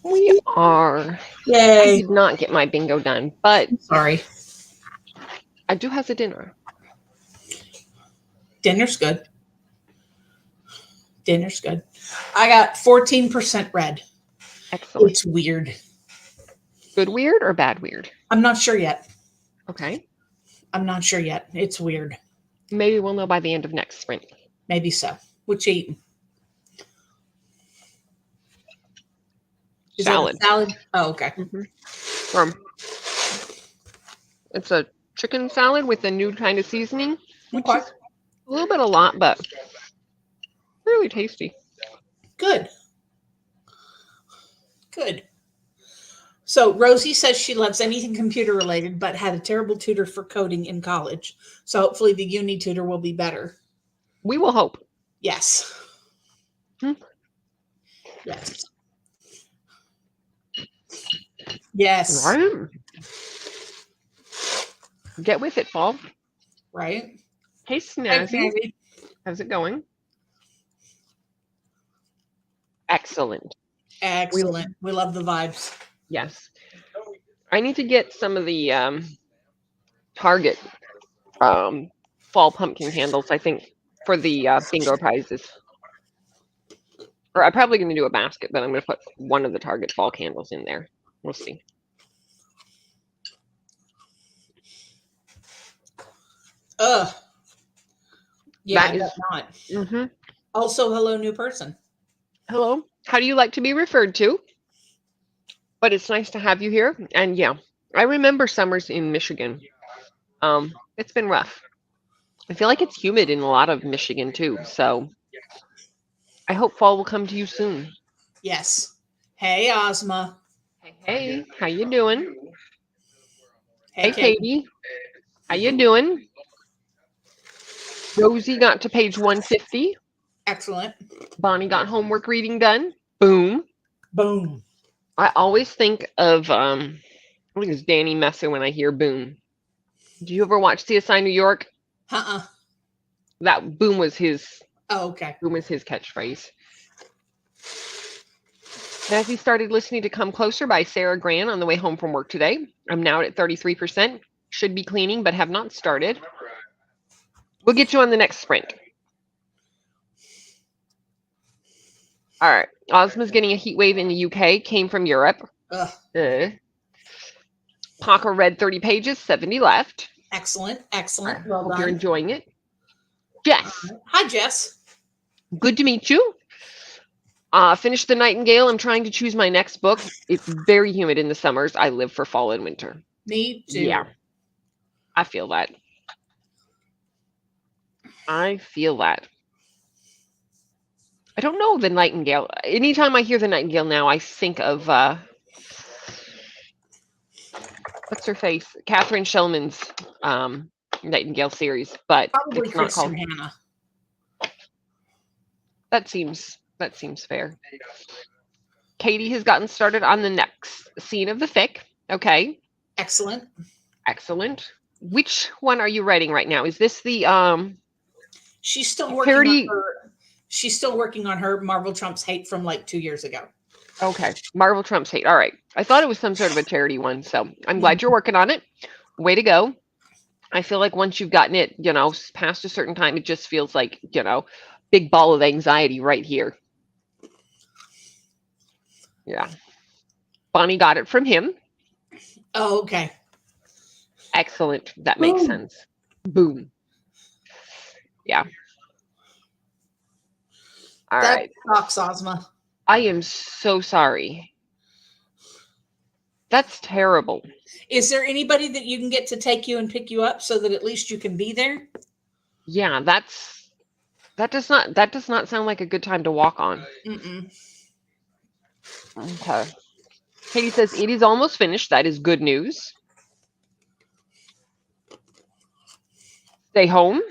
[SPEAKER 1] We are.
[SPEAKER 2] Yay.
[SPEAKER 1] I did not get my bingo done, but
[SPEAKER 2] Sorry.
[SPEAKER 1] I do have a dinner.
[SPEAKER 2] Dinner's good. Dinner's good. I got 14% red.
[SPEAKER 1] Excellent.
[SPEAKER 2] It's weird.
[SPEAKER 1] Good weird or bad weird?
[SPEAKER 2] I'm not sure yet.
[SPEAKER 1] Okay.
[SPEAKER 2] I'm not sure yet. It's weird.
[SPEAKER 1] Maybe we'll know by the end of next sprint.
[SPEAKER 2] Maybe so. What you eating? Is
[SPEAKER 1] Salad.
[SPEAKER 2] that a salad? Oh, okay.
[SPEAKER 1] It's a chicken salad with a new kind of seasoning, which
[SPEAKER 2] Okay.
[SPEAKER 1] is a little bit a lot, but really tasty.
[SPEAKER 2] Good. Good. So Rosie says she loves anything computer related, but had a terrible tutor for coding in college. So hopefully the uni tutor will be better.
[SPEAKER 1] We will hope.
[SPEAKER 2] Yes. Yes. Yes.
[SPEAKER 1] Right. Get with it, Paul.
[SPEAKER 2] Right.
[SPEAKER 1] Hey, Snazzy. How's it going? Excellent.
[SPEAKER 2] Excellent. We love the vibes.
[SPEAKER 1] Yes. I need to get some of the Target fall pumpkin candles, I think, for the bingo prizes. Or I'm probably going to do a basket, but I'm going to put one of the Target fall candles in there. We'll see.
[SPEAKER 2] Ugh. Yeah,
[SPEAKER 1] That is
[SPEAKER 2] not.
[SPEAKER 1] Mm-hmm.
[SPEAKER 2] Also, hello, new person.
[SPEAKER 1] Hello. How do you like to be referred to? But it's nice to have you here. And yeah, I remember summers in Michigan. It's been rough. I feel like it's humid in a lot of Michigan too. So I hope fall will come to you soon.
[SPEAKER 2] Yes. Hey, Ozma.
[SPEAKER 1] Hey, how you doing?
[SPEAKER 2] Hey,
[SPEAKER 1] Katie. How you doing? Rosie got to page 150.
[SPEAKER 2] Excellent.
[SPEAKER 1] Bonnie got homework reading done. Boom.
[SPEAKER 2] Boom.
[SPEAKER 1] I always think of I think it's Danny Messer when I hear boom. Do you ever watch CSI New York? That boom was his.
[SPEAKER 2] Oh, okay.
[SPEAKER 1] Boom is his catchphrase. Matthew started listening to Come Closer by Sarah Gran on the way home from work today. I'm now at 33%. Should be cleaning, but have not started. We'll get you on the next sprint. All right. Ozma's getting a heat wave in the UK. Came from Europe. Paco read 30 pages, 70 left.
[SPEAKER 2] Excellent. Excellent. Well
[SPEAKER 1] Hope
[SPEAKER 2] done.
[SPEAKER 1] you're enjoying it. Jess.
[SPEAKER 2] Hi, Jess.
[SPEAKER 1] Good to meet you. Finished The Nightingale. I'm trying to choose my next book. It's very humid in the summers. I live for fall and winter.
[SPEAKER 2] Me too.
[SPEAKER 1] Yeah. I feel that. I don't know The Nightingale. Anytime I hear The Nightingale now, I think of what's her face? Catherine Shellman's Nightingale series, but
[SPEAKER 2] probably
[SPEAKER 1] it's not called.
[SPEAKER 2] Hannah.
[SPEAKER 1] That seems fair. Katie has gotten started on the next scene of the fic. Okay.
[SPEAKER 2] Excellent.
[SPEAKER 1] Excellent. Which one are you writing right now? Is this the
[SPEAKER 2] She's still working
[SPEAKER 1] parody?
[SPEAKER 2] on her. She's still working on her Marvel Trump's Hate from like 2 years ago.
[SPEAKER 1] Okay. Marvel Trump's Hate. All right. I thought it was some sort of a charity one, so I'm glad you're working on it. Way to go. I feel like once you've gotten it, past a certain time, it just feels like, big ball of anxiety right here. Yeah. Bonnie got it from him.
[SPEAKER 2] Oh, okay.
[SPEAKER 1] Excellent. That makes sense. Boom. Yeah. All right.
[SPEAKER 2] That sucks, Ozma.
[SPEAKER 1] I am so sorry. That's terrible.
[SPEAKER 2] Is there anybody that you can get to take you and pick you up so that at least you can be there?
[SPEAKER 1] Yeah, that does not sound like a good time to walk on. Okay. Katie says it is almost finished. That is good news. Stay home,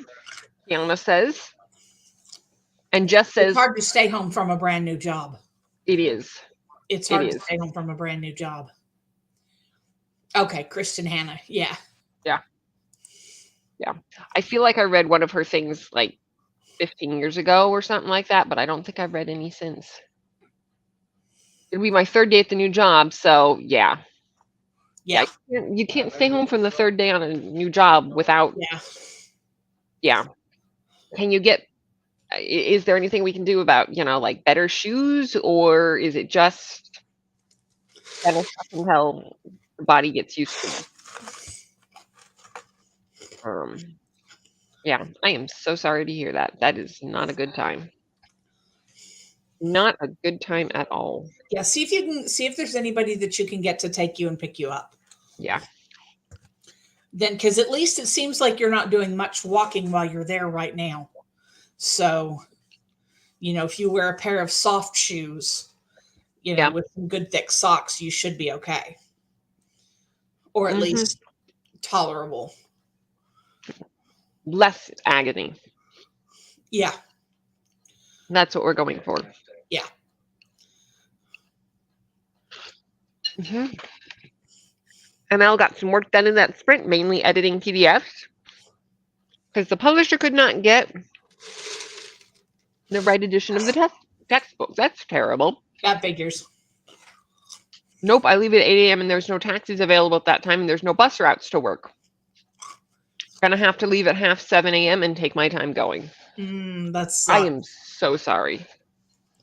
[SPEAKER 1] Kiana says. And Jess says
[SPEAKER 2] it's hard to stay home from a brand new job.
[SPEAKER 1] It is.
[SPEAKER 2] It's hard to stay home from a brand new job. Okay, Kristen Hannah. Yeah.
[SPEAKER 1] Yeah. I feel like I read one of her things like 15 years ago or something like that, but I don't think I've read any since. It'll be my 3rd day at the new job, so yeah.
[SPEAKER 2] Yeah.
[SPEAKER 1] You can't stay home from the 3rd day on a new job without. Yeah. Can you get? Is there anything we can do about, like better shoes, or is it just better stuff until the body gets used to it? Yeah, I am so sorry to hear that. That is not a good time. Not a good time at all.
[SPEAKER 2] Yeah, see if there's anybody that you can get to take you and pick you up.
[SPEAKER 1] Yeah.
[SPEAKER 2] Then, because at least it seems like you're not doing much walking while you're there right now. So, if you wear a pair of soft shoes, with some good thick socks, you should be okay. Or at least tolerable.
[SPEAKER 1] Less agony.
[SPEAKER 2] Yeah.
[SPEAKER 1] That's what we're going for.
[SPEAKER 2] Yeah.
[SPEAKER 1] And Al got some work done in that sprint, mainly editing PDFs, because the publisher could not get the right edition of the textbook. That's terrible.
[SPEAKER 2] That figures.
[SPEAKER 1] Nope, I leave at 8 a.m. and there's no taxis available at that time, and there's no bus routes to work. Gonna have to leave at 6:30 a.m. and take my time going.
[SPEAKER 2] That sucks.
[SPEAKER 1] I am so sorry.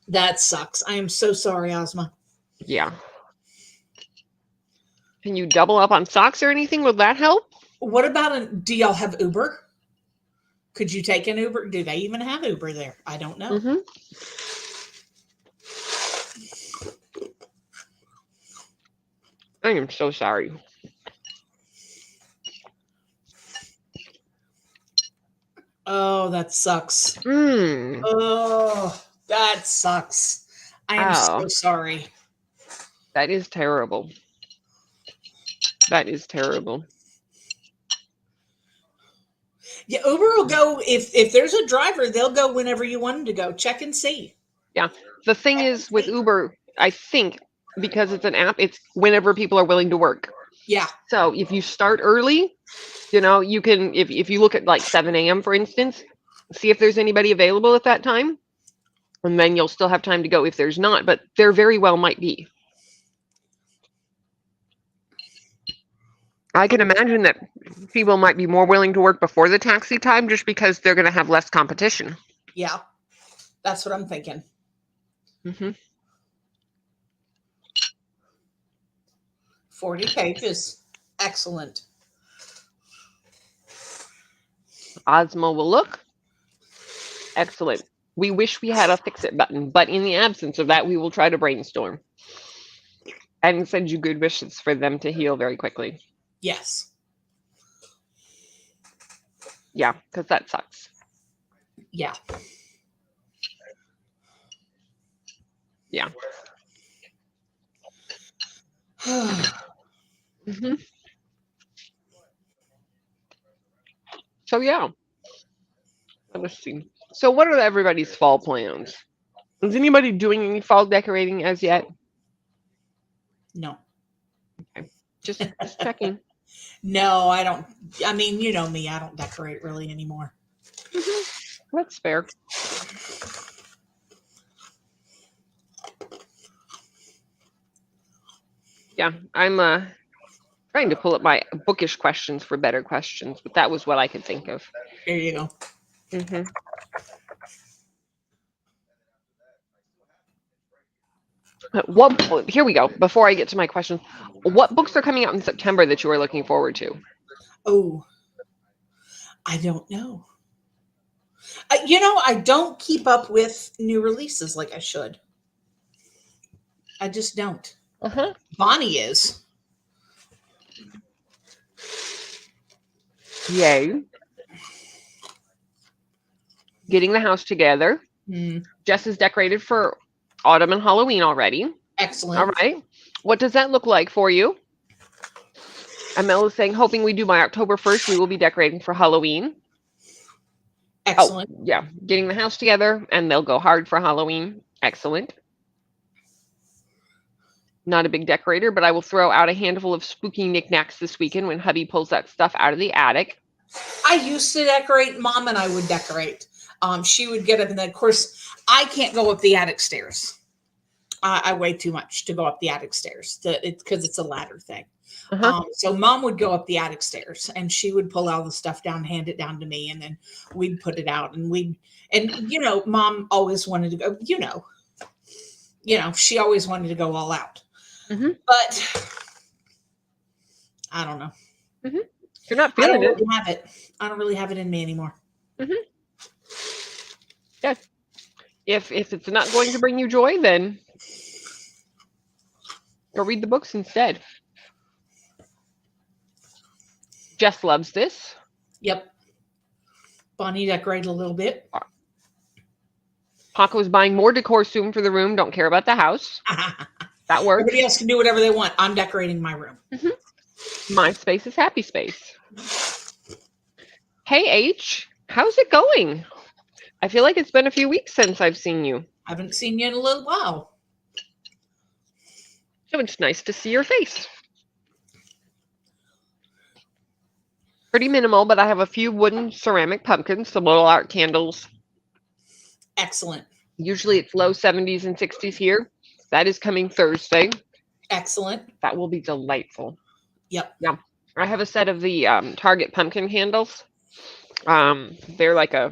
[SPEAKER 2] That sucks. I am so sorry, Ozma.
[SPEAKER 1] Yeah. Can you double up on socks or anything? Would that help?
[SPEAKER 2] What about do y'all have Uber? Could you take an Uber? Do they even have Uber there? I don't know.
[SPEAKER 1] I am so sorry.
[SPEAKER 2] Oh, that sucks. Oh, that sucks. I am so sorry.
[SPEAKER 1] That is terrible. That is terrible.
[SPEAKER 2] Yeah, Uber will go if there's a driver, they'll go whenever you want them to go. Check and see.
[SPEAKER 1] Yeah. The thing is with Uber, I think because it's an app, it's whenever people are willing to work.
[SPEAKER 2] Yeah.
[SPEAKER 1] So if you start early, you can, if you look at like 7 a.m., for instance, see if there's anybody available at that time. And then you'll still have time to go if there's not, but there very well might be. I can imagine that people might be more willing to work before the taxi time just because they're going to have less competition.
[SPEAKER 2] Yeah, that's what I'm thinking. 40 pages. Excellent.
[SPEAKER 1] Ozma will look. Excellent. We wish we had a fix-it button, but in the absence of that, we will try to brainstorm and send you good wishes for them to heal very quickly.
[SPEAKER 2] Yes.
[SPEAKER 1] Yeah, because that sucks.
[SPEAKER 2] Yeah.
[SPEAKER 1] Yeah. So yeah. Let's see. So what are everybody's fall plans? Is anybody doing any fall decorating as yet?
[SPEAKER 2] No.
[SPEAKER 1] Okay. Just checking.
[SPEAKER 2] No, I don't. I mean, you know me. I don't decorate really anymore.
[SPEAKER 1] That's fair. Yeah, I'm trying to pull up my bookish questions for better questions, but that was what I could think of.
[SPEAKER 2] There you go.
[SPEAKER 1] Here we go. Before I get to my question, what books are coming out in September that you are looking forward to?
[SPEAKER 2] Oh, I don't know. I don't keep up with new releases like I should. I just don't. Bonnie is.
[SPEAKER 1] Yay. Getting the house together. Jess is decorated for autumn and Halloween already.
[SPEAKER 2] Excellent.
[SPEAKER 1] All right. What does that look like for you? Amel is saying, hoping we do by October 1st, we will be decorating for Halloween.
[SPEAKER 2] Excellent.
[SPEAKER 1] Oh, yeah. Getting the house together, and they'll go hard for Halloween. Excellent. Not a big decorator, but I will throw out a handful of spooky knickknacks this weekend when hubby pulls that stuff out of the attic.
[SPEAKER 2] I used to decorate. Mom and I would decorate. She would get up, and then, of course, I can't go up the attic stairs. I weigh too much to go up the attic stairs because it's a ladder thing. So Mom would go up the attic stairs, and she would pull all the stuff down, hand it down to me, and then we'd put it out, and Mom always wanted to go, she always wanted to go all out. But I don't know.
[SPEAKER 1] You're not feeling it.
[SPEAKER 2] I don't really have it in me anymore.
[SPEAKER 1] Yeah. If it's not going to bring you joy, then go read the books instead. Jess loves this.
[SPEAKER 2] Yep. Bonnie decorated a little bit.
[SPEAKER 1] Paco is buying more decor soon for the room. Don't care about the house. That works.
[SPEAKER 2] Everybody else can do whatever they want. I'm decorating my room.
[SPEAKER 1] My space is happy space. Hey, H, how's it going? I feel like it's been a few weeks since I've seen you.
[SPEAKER 2] I haven't seen you in a little while.
[SPEAKER 1] So it's nice to see your face. Pretty minimal, but I have a few wooden ceramic pumpkins, some little art candles.
[SPEAKER 2] Excellent.
[SPEAKER 1] Usually it's low 70s and 60s here. That is coming Thursday.
[SPEAKER 2] Excellent.
[SPEAKER 1] That will be delightful.
[SPEAKER 2] Yep.
[SPEAKER 1] Yeah. I have a set of the Target pumpkin candles. They're like a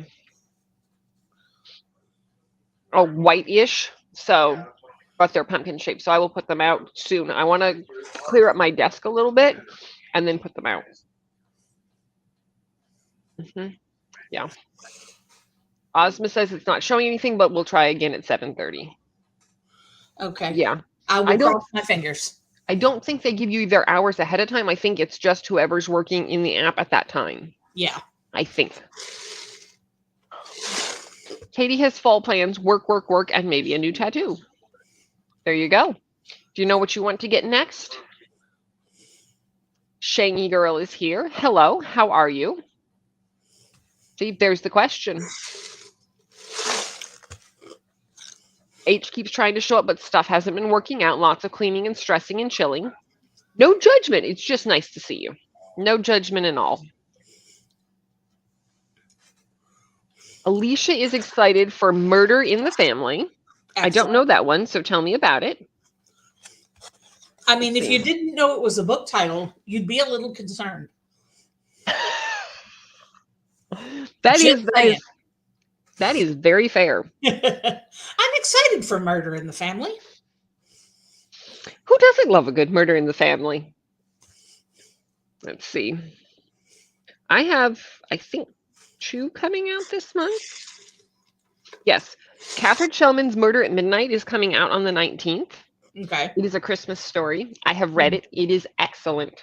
[SPEAKER 1] white-ish, but they're pumpkin shaped. So I will put them out soon. I want to clear up my desk a little bit and then put them out. Yeah. Ozma says it's not showing anything, but we'll try again at 7:30.
[SPEAKER 2] Okay.
[SPEAKER 1] Yeah.
[SPEAKER 2] I will cross my fingers.
[SPEAKER 1] I don't think they give you their hours ahead of time. I think it's just whoever's working in the app at that time.
[SPEAKER 2] Yeah.
[SPEAKER 1] I think. Katie has fall plans, work, and maybe a new tattoo. There you go. Do you know what you want to get next? Shangy Girl is here. Hello, how are you? See, there's the question. H keeps trying to show up, but stuff hasn't been working out. Lots of cleaning and stressing and chilling. No judgment. It's just nice to see you. No judgment at all. Alicia is excited for Murder in the Family. Excellent. I don't know that one, so tell me about it.
[SPEAKER 2] I mean, if you didn't know it was a book title, you'd be a little concerned.
[SPEAKER 1] That is very fair.
[SPEAKER 2] I'm excited for Murder in the Family.
[SPEAKER 1] Who doesn't love a good Murder in the Family? Let's see. I have, I think, 2 coming out this month. Yes. Catherine Shellman's Murder at Midnight is coming out on the 19th.
[SPEAKER 2] Okay.
[SPEAKER 1] It is a Christmas story. I have read it. It is excellent.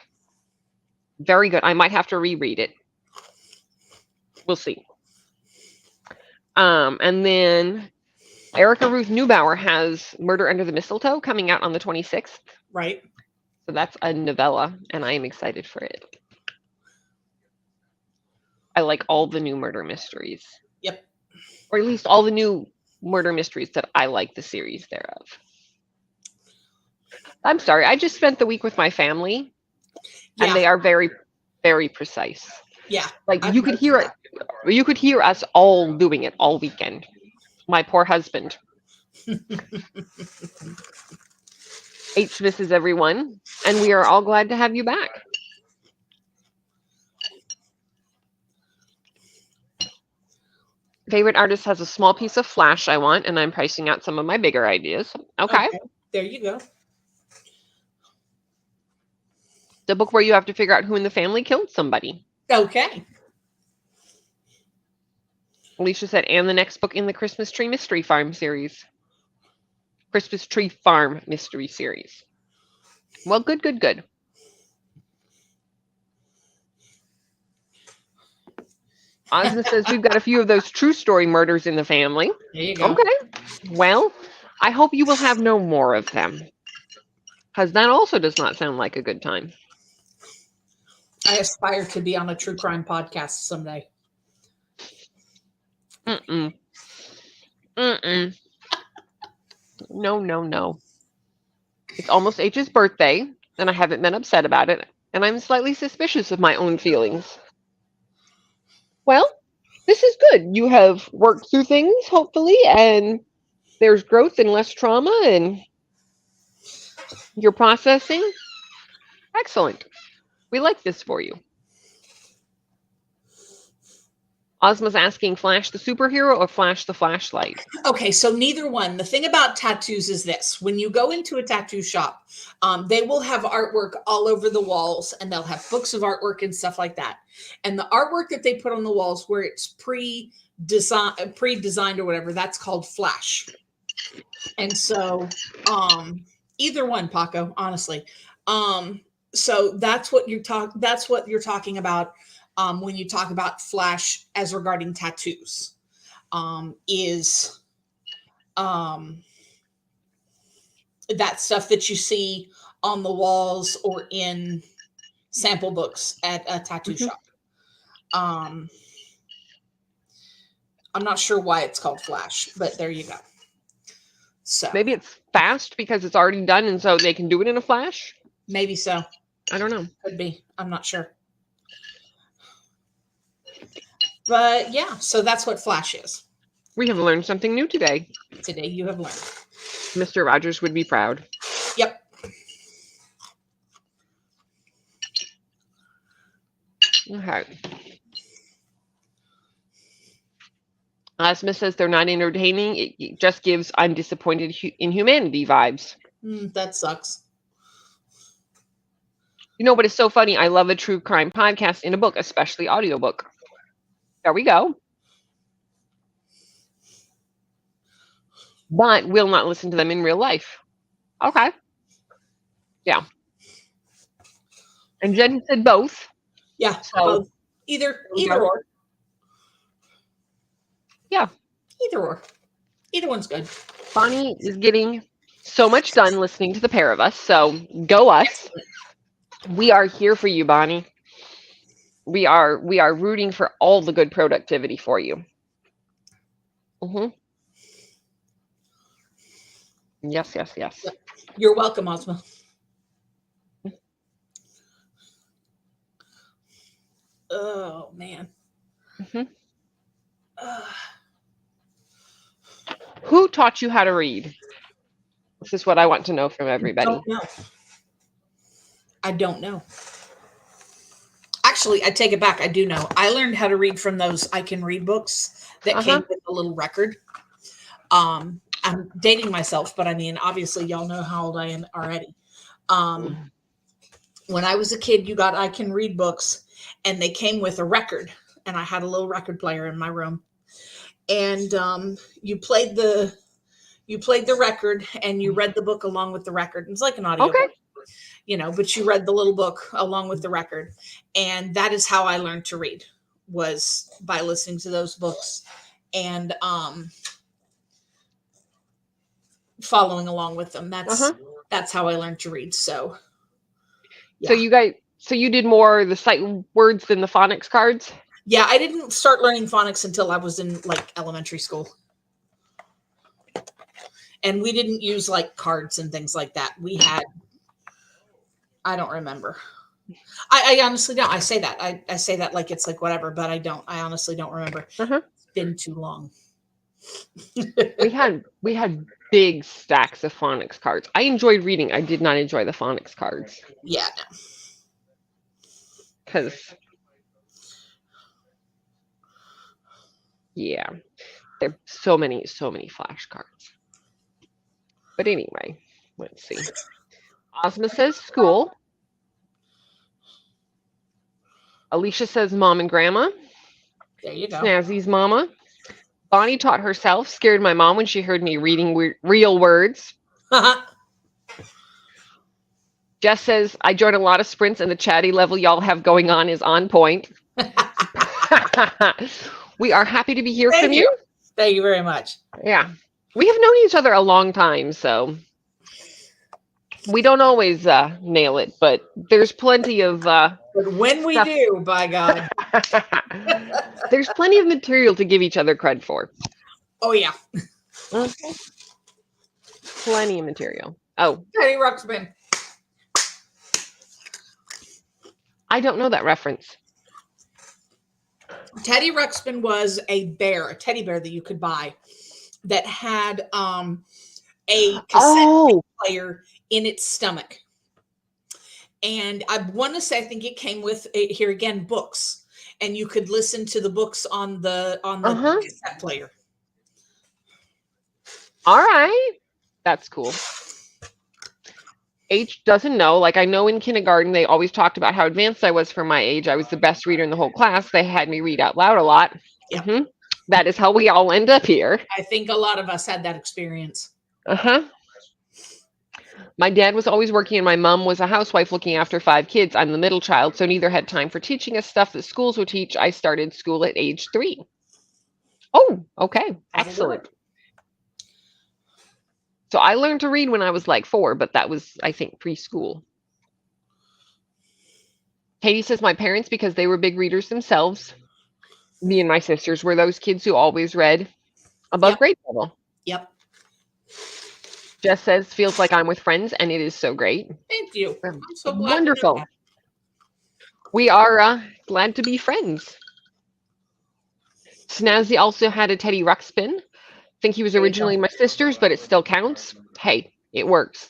[SPEAKER 1] Very good. I might have to reread it. We'll see. And then Erica Ruth Neubauer has Murder Under the Mistletoe coming out on the 26th.
[SPEAKER 2] Right.
[SPEAKER 1] So that's a novella, and I am excited for it. I like all the new murder mysteries.
[SPEAKER 2] Yep.
[SPEAKER 1] Or at least all the new murder mysteries that I like the series thereof. I'm sorry, I just spent the week with my family, and they are very, very precise.
[SPEAKER 2] Yeah.
[SPEAKER 1] Like you could hear it. You could hear us all doing it all weekend. My poor husband. H misses everyone, and we are all glad to have you back. Favorite artist has a small piece of flash I want, and I'm pricing out some of my bigger ideas. Okay.
[SPEAKER 2] There you go.
[SPEAKER 1] The book where you have to figure out who in the family killed somebody.
[SPEAKER 2] Okay.
[SPEAKER 1] Alicia said, and the next book in the Christmas Tree Mystery Farm series. Christmas Tree Farm Mystery Series. Well, good, good, good. Ozma says we've got a few of those true story murders in the family.
[SPEAKER 2] There you go.
[SPEAKER 1] Okay. Well, I hope you will have no more of them. Because that also does not sound like a good time.
[SPEAKER 2] I aspire to be on a true crime podcast someday.
[SPEAKER 1] Mm-mm. Mm-mm. No, no, no. It's almost H's birthday, and I haven't been upset about it, and I'm slightly suspicious of my own feelings. Well, This is good. You have worked through things, hopefully, and there's growth and less trauma, and you're processing. Excellent. We like this for you. Ozma's asking, Flash the superhero or Flash the flashlight?
[SPEAKER 2] Okay, so neither one. The thing about tattoos is this. When you go into a tattoo shop, they will have artwork all over the walls, and they'll have books of artwork and stuff like that. And the artwork that they put on the walls where it's pre-designed or whatever, that's called Flash. And so either one, Paco, honestly. So that's what you're talking about when you talk about Flash as regarding tattoos. Is that stuff that you see on the walls or in sample books at a tattoo shop. I'm not sure why it's called Flash, but there you go. So
[SPEAKER 1] maybe it's fast because it's already done, and so they can do it in a flash.
[SPEAKER 2] Maybe so.
[SPEAKER 1] I don't know.
[SPEAKER 2] Could be. I'm not sure. But yeah, so that's what Flash is.
[SPEAKER 1] We have learned something new today.
[SPEAKER 2] Today you have learned.
[SPEAKER 1] Mr. Rogers would be proud.
[SPEAKER 2] Yep.
[SPEAKER 1] Okay. Asma says they're not entertaining. It just gives I'm disappointed in humanity vibes.
[SPEAKER 2] That sucks.
[SPEAKER 1] You know what is so funny? I love a true crime podcast in a book, especially audiobook. There we go. But will not listen to them in real life. Okay. Yeah. And Jen said both.
[SPEAKER 2] Yeah.
[SPEAKER 1] So
[SPEAKER 2] either or.
[SPEAKER 1] Yeah.
[SPEAKER 2] Either or. Either one's good.
[SPEAKER 1] Bonnie is getting so much done listening to the pair of us. So go us. We are here for you, Bonnie. We are rooting for all the good productivity for you. Yes. Yep.
[SPEAKER 2] You're welcome, Ozma. Oh, man.
[SPEAKER 1] Who taught you how to read? This is what I want to know from everybody.
[SPEAKER 2] I don't know. Actually, I take it back. I do know. I learned how to read from those I Can Read books that came with a little record. I'm dating myself, but I mean, obviously, y'all know how old I am already. When I was a kid, you got I Can Read books, and they came with a record, and I had a little record player in my room, and you played the record, and you read the book along with the record. It was like an audio book, you know, but you read the little book along with the record, and that is how I learned to read, was by listening to those books and following along with them. That's how I learned to read. So yeah.
[SPEAKER 1] So you did more the sight words than the phonics cards?
[SPEAKER 2] Yeah, I didn't start learning phonics until I was in like elementary school. And we didn't use like cards and things like that. We had, I don't remember. I honestly don't. I say that. I say that like it's like whatever, but I don't. I honestly don't remember. It's been too long.
[SPEAKER 1] we had big stacks of phonics cards. I enjoyed reading. I did not enjoy the phonics cards.
[SPEAKER 2] Yeah.
[SPEAKER 1] Because yeah, there are so many flashcards. But anyway, let's see. Ozma says school. Alicia says mom and grandma.
[SPEAKER 2] There you go.
[SPEAKER 1] Snazzy's mama. Bonnie taught herself. Scared my mom when she heard me reading real words. Jess says, I joined a lot of sprints and the chatty level y'all have going on is on point. We are happy to be here from you.
[SPEAKER 2] Thank you very much.
[SPEAKER 1] Yeah. We have known each other a long time, so we don't always nail it, but there's plenty of
[SPEAKER 2] but when we do, by God.
[SPEAKER 1] There's plenty of material to give each other credit for.
[SPEAKER 2] Oh, yeah.
[SPEAKER 1] Okay. Plenty of material. Oh.
[SPEAKER 2] Teddy Ruxpin.
[SPEAKER 1] I don't know that reference.
[SPEAKER 2] Teddy Ruxpin was a teddy bear that you could buy that had a cassette player in its stomach. And I want to say, I think it came with, here again, books. And you could listen to the books on the cassette player.
[SPEAKER 1] All right. That's cool. H doesn't know. Like, I know in kindergarten, they always talked about how advanced I was for my age. I was the best reader in the whole class. They had me read out loud a lot.
[SPEAKER 2] Yep.
[SPEAKER 1] That is how we all end up here.
[SPEAKER 2] I think a lot of us had that experience.
[SPEAKER 1] My dad was always working and my mom was a housewife looking after 5 kids. I'm the middle child, so neither had time for teaching us stuff that schools would teach. I started school at age 3. Oh, okay. Excellent. So I learned to read when I was like 4, but that was, I think, preschool. Katie says my parents, because they were big readers themselves, me and my sisters were those kids who always read above grade level.
[SPEAKER 2] Yep.
[SPEAKER 1] Jess says, feels like I'm with friends, and it is so great.
[SPEAKER 2] Thank you. I'm so glad.
[SPEAKER 1] Wonderful. We are glad to be friends. Snazzy also had a Teddy Ruxpin. I think he was originally my sister's, but it still counts. Hey, it works.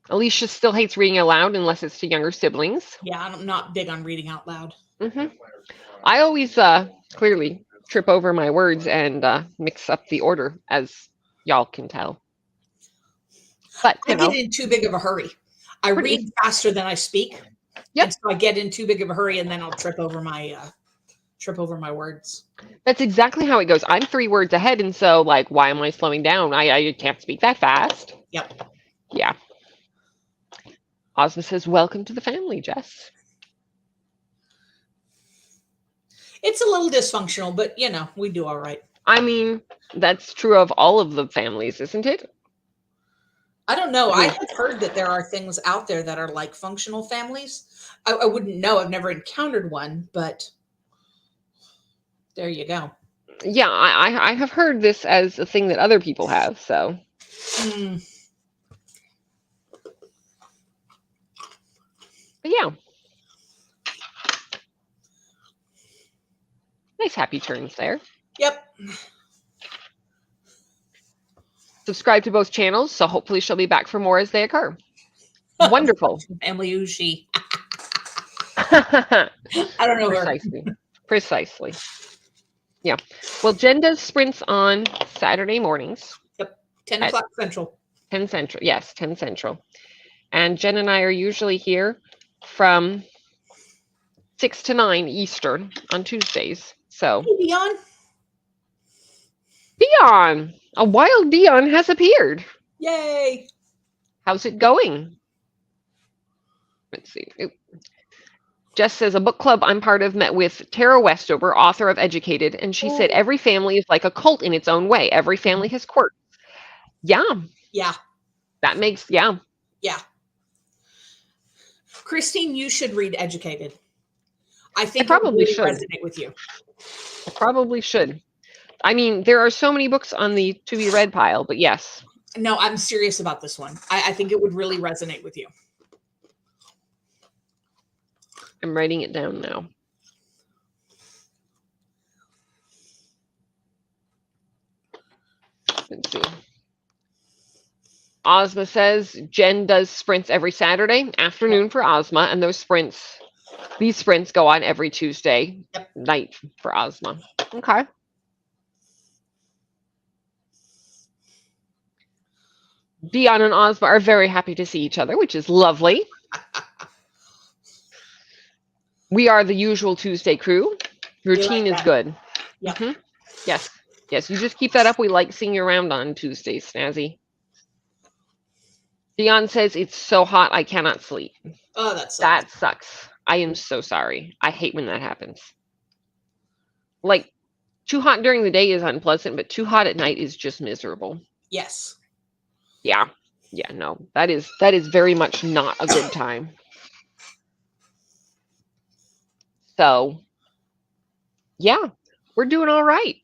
[SPEAKER 1] Alicia still hates reading aloud unless it's to younger siblings.
[SPEAKER 2] Yeah, I'm not big on reading out loud.
[SPEAKER 1] I always clearly trip over my words and mix up the order, as y'all can tell. But
[SPEAKER 2] I get in too big of a hurry. I read faster than I speak. Yep. And so I get in too big of a hurry, and then I'll trip over my words.
[SPEAKER 1] That's exactly how it goes. I'm 3 words ahead, and so like, why am I slowing down? I can't speak that fast.
[SPEAKER 2] Yep.
[SPEAKER 1] Yeah. Ozma says, welcome to the family, Jess.
[SPEAKER 2] It's a little dysfunctional, but, you know, we do all right.
[SPEAKER 1] I mean, that's true of all of the families, isn't it?
[SPEAKER 2] I don't know. I have heard that there are things out there that are like functional families. I wouldn't know. I've never encountered one, but there you go.
[SPEAKER 1] Yeah, I have heard this as a thing that other people have, so. But yeah. Nice happy turns there.
[SPEAKER 2] Yep.
[SPEAKER 1] Subscribe to both channels, so hopefully she'll be back for more as they occur. Wonderful.
[SPEAKER 2] Family Ushi. I don't know.
[SPEAKER 1] Precisely. Yeah. Well, Jen does sprints on Saturday mornings.
[SPEAKER 2] Yep. 10 o'clock Central.
[SPEAKER 1] 10 Central. Yes, 10 Central. And Jen and I are usually here from 6 to 9 Eastern on Tuesdays. So.
[SPEAKER 2] Hey, Dion.
[SPEAKER 1] Dion. A wild Dion has appeared.
[SPEAKER 2] Yay.
[SPEAKER 1] How's it going? Let's see. Jess says, a book club I'm part of met with Tara Westover, author of Educated, and she said every family is like a cult in its own way. Every family has quirks. Yeah.
[SPEAKER 2] Yeah.
[SPEAKER 1] That makes, yeah.
[SPEAKER 2] Yeah. Christine, you should read Educated. I think
[SPEAKER 1] I probably
[SPEAKER 2] it would really
[SPEAKER 1] should
[SPEAKER 2] resonate with you.
[SPEAKER 1] I probably should. I mean, there are so many books on the to be read pile, but yes.
[SPEAKER 2] No, I'm serious about this one. I think it would really resonate with you.
[SPEAKER 1] I'm writing it down now. Let's see. Ozma says Jen does sprints every Saturday afternoon for Ozma, and these sprints go on every Tuesday night for Ozma. Okay. Dion and Ozma are very happy to see each other, which is lovely. We are the usual Tuesday crew. Routine is good.
[SPEAKER 2] Yeah.
[SPEAKER 1] Yes. Yes. You just keep that up. We like seeing you around on Tuesdays, Snazzy. Dion says it's so hot I cannot sleep.
[SPEAKER 2] Oh, that sucks.
[SPEAKER 1] That sucks. I am so sorry. I hate when that happens. Like, too hot during the day is unpleasant, but too hot at night is just miserable.
[SPEAKER 2] Yes.
[SPEAKER 1] Yeah. Yeah, no. That is very much not a good time. So, yeah, we're doing all right.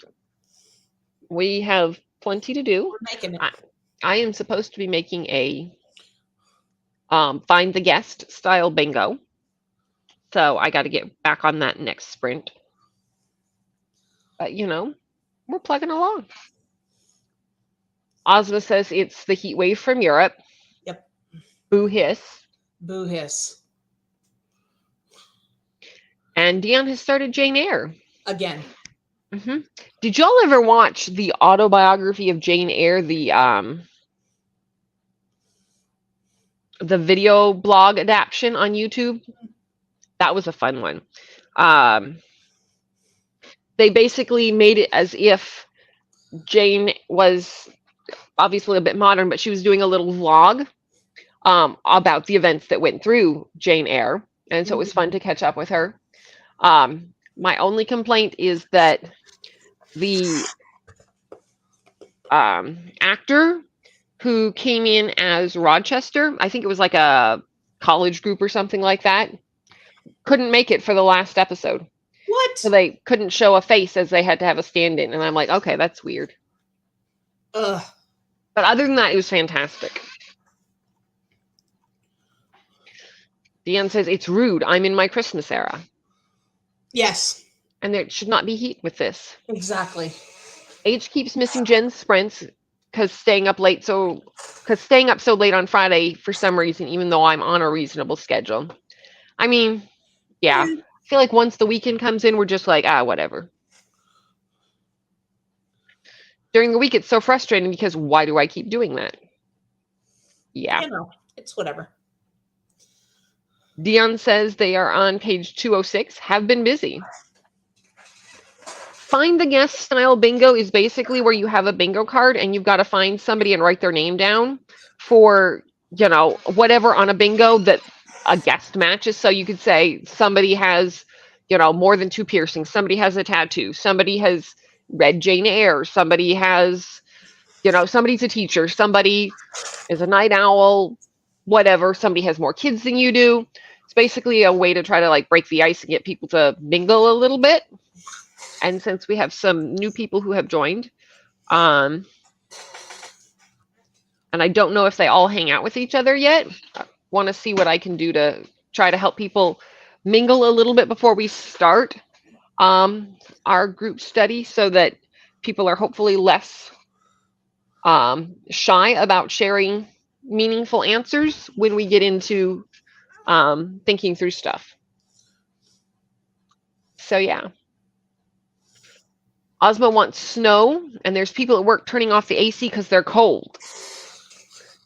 [SPEAKER 1] We have plenty to do.
[SPEAKER 2] We're making it.
[SPEAKER 1] I am supposed to be making a find the guest style bingo. So I got to get back on that next sprint. But, you know, we're plugging along. Ozma says it's the heat wave from Europe.
[SPEAKER 2] Yep.
[SPEAKER 1] Boo hiss.
[SPEAKER 2] Boo hiss.
[SPEAKER 1] And Dion has started Jane Eyre.
[SPEAKER 2] Again.
[SPEAKER 1] Mm-hmm. Did y'all ever watch the autobiography of Jane Eyre, the video blog adaptation on YouTube? That was a fun one. They basically made it as if Jane was obviously a bit modern, but she was doing a little vlog about the events that went through Jane Eyre. And so it was fun to catch up with her. My only complaint is that the actor who came in as Rochester, I think it was like a college group or something like that, couldn't make it for the last episode.
[SPEAKER 2] What?
[SPEAKER 1] So they couldn't show a face as they had to have a stand-in. And I'm like, okay, that's weird.
[SPEAKER 2] Ugh.
[SPEAKER 1] But other than that, it was fantastic. Deanne says, it's rude. I'm in my Christmas era.
[SPEAKER 2] Yes.
[SPEAKER 1] And there should not be heat with this.
[SPEAKER 2] Exactly.
[SPEAKER 1] H keeps missing Jen's sprints because staying up so late on Friday for some reason, even though I'm on a reasonable schedule. I mean, yeah. I feel like once the weekend comes in, we're just like, whatever. During the week, it's so frustrating because why do I keep doing that? Yeah.
[SPEAKER 2] You know, it's whatever.
[SPEAKER 1] Dion says they are on page 206, have been busy. Find the guest style bingo is basically where you have a bingo card and you've got to find somebody and write their name down for, you know, whatever on a bingo that a guest matches. So you could say somebody has, you know, more than 2 piercings. Somebody has a tattoo. Somebody has read Jane Eyre. Somebody has, you know, somebody's a teacher. Somebody is a night owl, whatever. Somebody has more kids than you do. It's basically a way to try to like break the ice and get people to mingle a little bit. And since we have some new people who have joined, and I don't know if they all hang out with each other yet, I want to see what I can do to try to help people mingle a little bit before we start our group study so that people are hopefully less shy about sharing meaningful answers when we get into thinking through stuff. So yeah. Ozma wants snow, and there's people at work turning off the AC because they're cold.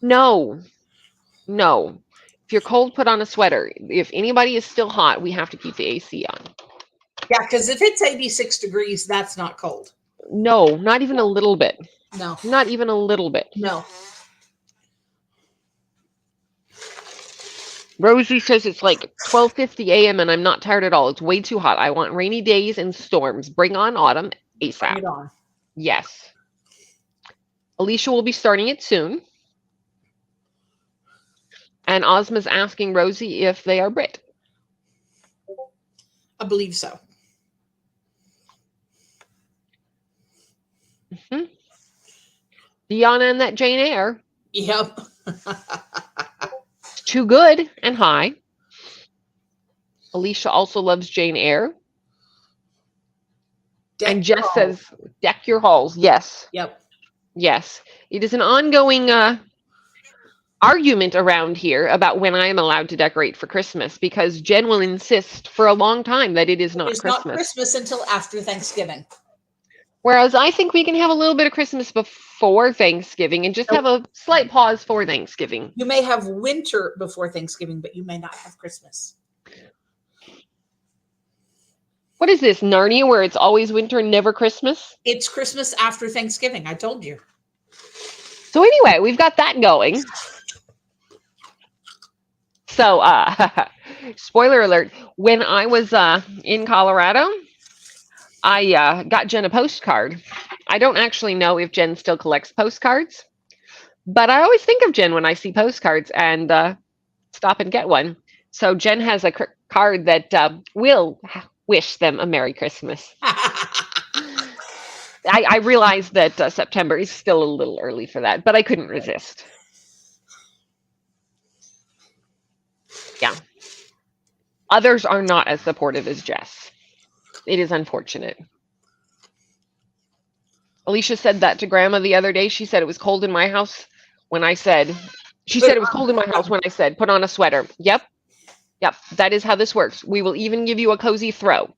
[SPEAKER 1] No. If you're cold, put on a sweater. If anybody is still hot, we have to keep the AC on.
[SPEAKER 2] Yeah, because if it's 86 degrees, that's not cold.
[SPEAKER 1] No, not even a little bit.
[SPEAKER 2] No.
[SPEAKER 1] Not even a little bit.
[SPEAKER 2] No.
[SPEAKER 1] Rosie says it's like 12:50 a.m. and I'm not tired at all. It's way too hot. I want rainy days and storms. Bring on autumn ASAP.
[SPEAKER 2] Bring it on.
[SPEAKER 1] Yes. Alicia will be starting it soon. And Ozma's asking Rosie if they are Brit.
[SPEAKER 2] I believe so.
[SPEAKER 1] Mm-hmm. Deanna and that Jane Eyre.
[SPEAKER 2] Yep.
[SPEAKER 1] Too good and high. Alicia also loves Jane Eyre. And Jess says, deck your halls. Yes.
[SPEAKER 2] Yep.
[SPEAKER 1] Yes. It is an ongoing argument around here about when I am allowed to decorate for Christmas because Jen will insist for a long time that it is not Christmas.
[SPEAKER 2] It's not Christmas until after Thanksgiving.
[SPEAKER 1] Whereas I think we can have a little bit of Christmas before Thanksgiving and just have a slight pause for Thanksgiving.
[SPEAKER 2] You may have winter before Thanksgiving, but you may not have Christmas.
[SPEAKER 1] What is this, Narnia, where it's always winter and never Christmas?
[SPEAKER 2] It's Christmas after Thanksgiving. I told you.
[SPEAKER 1] So anyway, we've got that going. So, spoiler alert, when I was in Colorado, I got Jen a postcard. I don't actually know if Jen still collects postcards, but I always think of Jen when I see postcards and stop and get one. So Jen has a card that will wish them a Merry Christmas. I realize that September is still a little early for that, but I couldn't resist. Yeah. Others are not as supportive as Jess. It is unfortunate. Alicia said that to Grandma the other day. She said it was cold in my house when I said, it was cold in my house when I said, put on a sweater. Yep. Yep. That is how this works. We will even give you a cozy throw.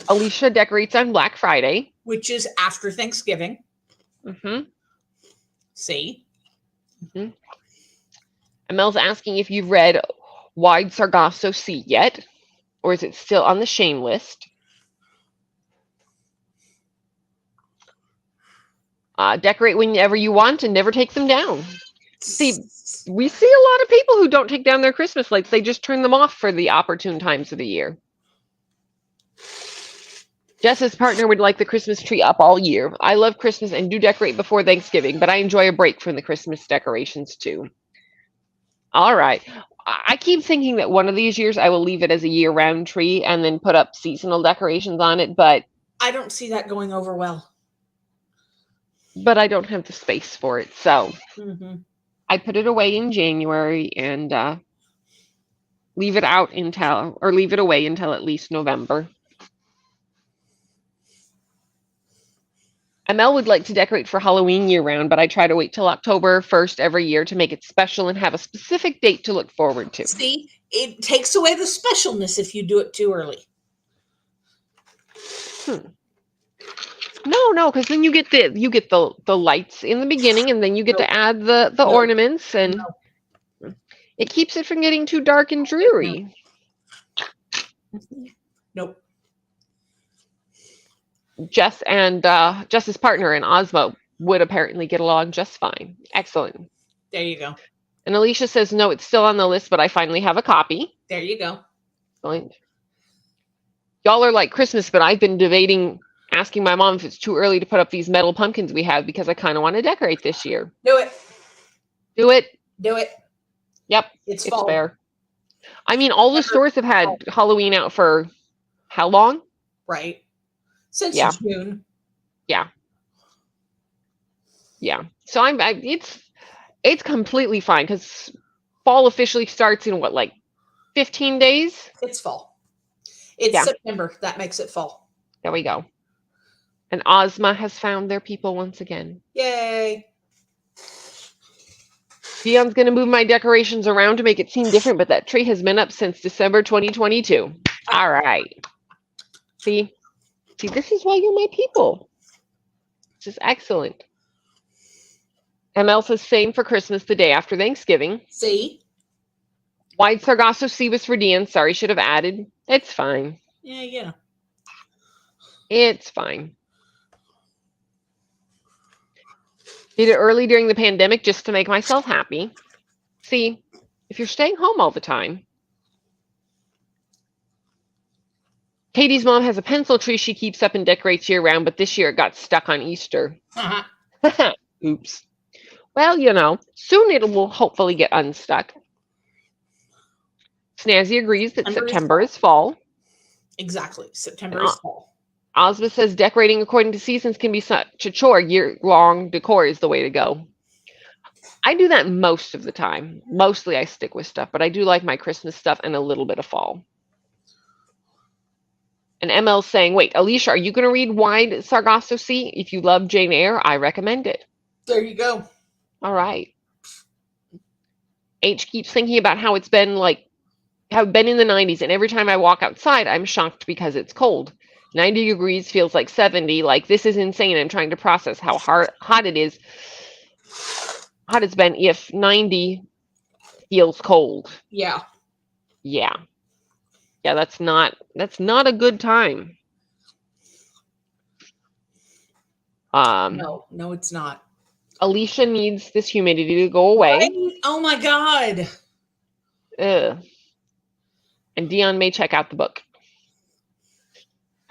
[SPEAKER 1] Alicia decorates on Black Friday.
[SPEAKER 2] Which is after Thanksgiving.
[SPEAKER 1] Mm-hmm.
[SPEAKER 2] See?
[SPEAKER 1] Mm-hmm. Mel's asking if you've read Wide Sargasso Sea yet, or is it still on the shame list? Decorate whenever you want and never take them down. See, we see a lot of people who don't take down their Christmas lights. They just turn them off for the opportune times of the year. Jess's partner would like the Christmas tree up all year. I love Christmas and do decorate before Thanksgiving, but I enjoy a break from the Christmas decorations too. All right. I keep thinking that one of these years I will leave it as a year-round tree and then put up seasonal decorations on it, but
[SPEAKER 2] I don't see that going over well.
[SPEAKER 1] But I don't have the space for it, so I put it away in January and leave it away until at least November. ML would like to decorate for Halloween year-round, but I try to wait till October 1st every year to make it special and have a specific date to look forward to.
[SPEAKER 2] See, it takes away the specialness if you do it too early.
[SPEAKER 1] No, because then you get the lights in the beginning, and then you get to add the ornaments, and it keeps it from getting too dark and dreary.
[SPEAKER 2] Nope.
[SPEAKER 1] Jess and Jess's partner and Ozma would apparently get along just fine. Excellent.
[SPEAKER 2] There you go.
[SPEAKER 1] And Alicia says, no, it's still on the list, but I finally have a copy.
[SPEAKER 2] There you go.
[SPEAKER 1] Excellent. Y'all are like Christmas, but I've been debating asking my mom if it's too early to put up these metal pumpkins we have because I kind of want to decorate this year.
[SPEAKER 2] Do it.
[SPEAKER 1] Do it.
[SPEAKER 2] Do it.
[SPEAKER 1] Yep.
[SPEAKER 2] It's
[SPEAKER 1] fair. I mean, all the stores have had Halloween out for how long?
[SPEAKER 2] Right. Since June.
[SPEAKER 1] Yeah. Yeah. So it's completely fine because fall officially starts in what, like 15 days?
[SPEAKER 2] It's fall. It's September. That makes it fall.
[SPEAKER 1] There we go. And Ozma has found their people once again.
[SPEAKER 2] Yay.
[SPEAKER 1] Dion's going to move my decorations around to make it seem different, but that tree has been up since December 2022. All right. See, this is why you're my people. This is excellent. ML says same for Christmas the day after Thanksgiving.
[SPEAKER 2] See?
[SPEAKER 1] Wide Sargasso Sea was for Dion. Sorry, should have added. It's fine.
[SPEAKER 2] Yeah.
[SPEAKER 1] It's fine. Did it early during the pandemic just to make myself happy. See, if you're staying home all the time. Katie's mom has a pencil tree she keeps up and decorates year-round, but this year it got stuck on Easter. Oops. Well, soon it will hopefully get unstuck. Snazzy agrees that September is fall.
[SPEAKER 2] Exactly. September is fall.
[SPEAKER 1] Ozma says decorating according to seasons can be such a chore. Year-long decor is the way to go. I do that most of the time. Mostly I stick with stuff, but I do like my Christmas stuff and a little bit of fall. And ML's saying, wait, Alicia, are you going to read Wide Sargasso Sea? If you love Jane Eyre, I recommend it.
[SPEAKER 2] There you go.
[SPEAKER 1] All right. H keeps thinking about how it's been in the 90s, and every time I walk outside, I'm shocked because it's cold. 90 degrees feels like 70. Like, this is insane. I'm trying to process how hot it is. Hot it's been if 90 feels cold.
[SPEAKER 2] Yeah.
[SPEAKER 1] Yeah. Yeah, that's not a good time.
[SPEAKER 2] No, it's not.
[SPEAKER 1] Alicia needs this humidity to go away.
[SPEAKER 2] Right? Oh my God.
[SPEAKER 1] Ugh. And Dion may check out the book.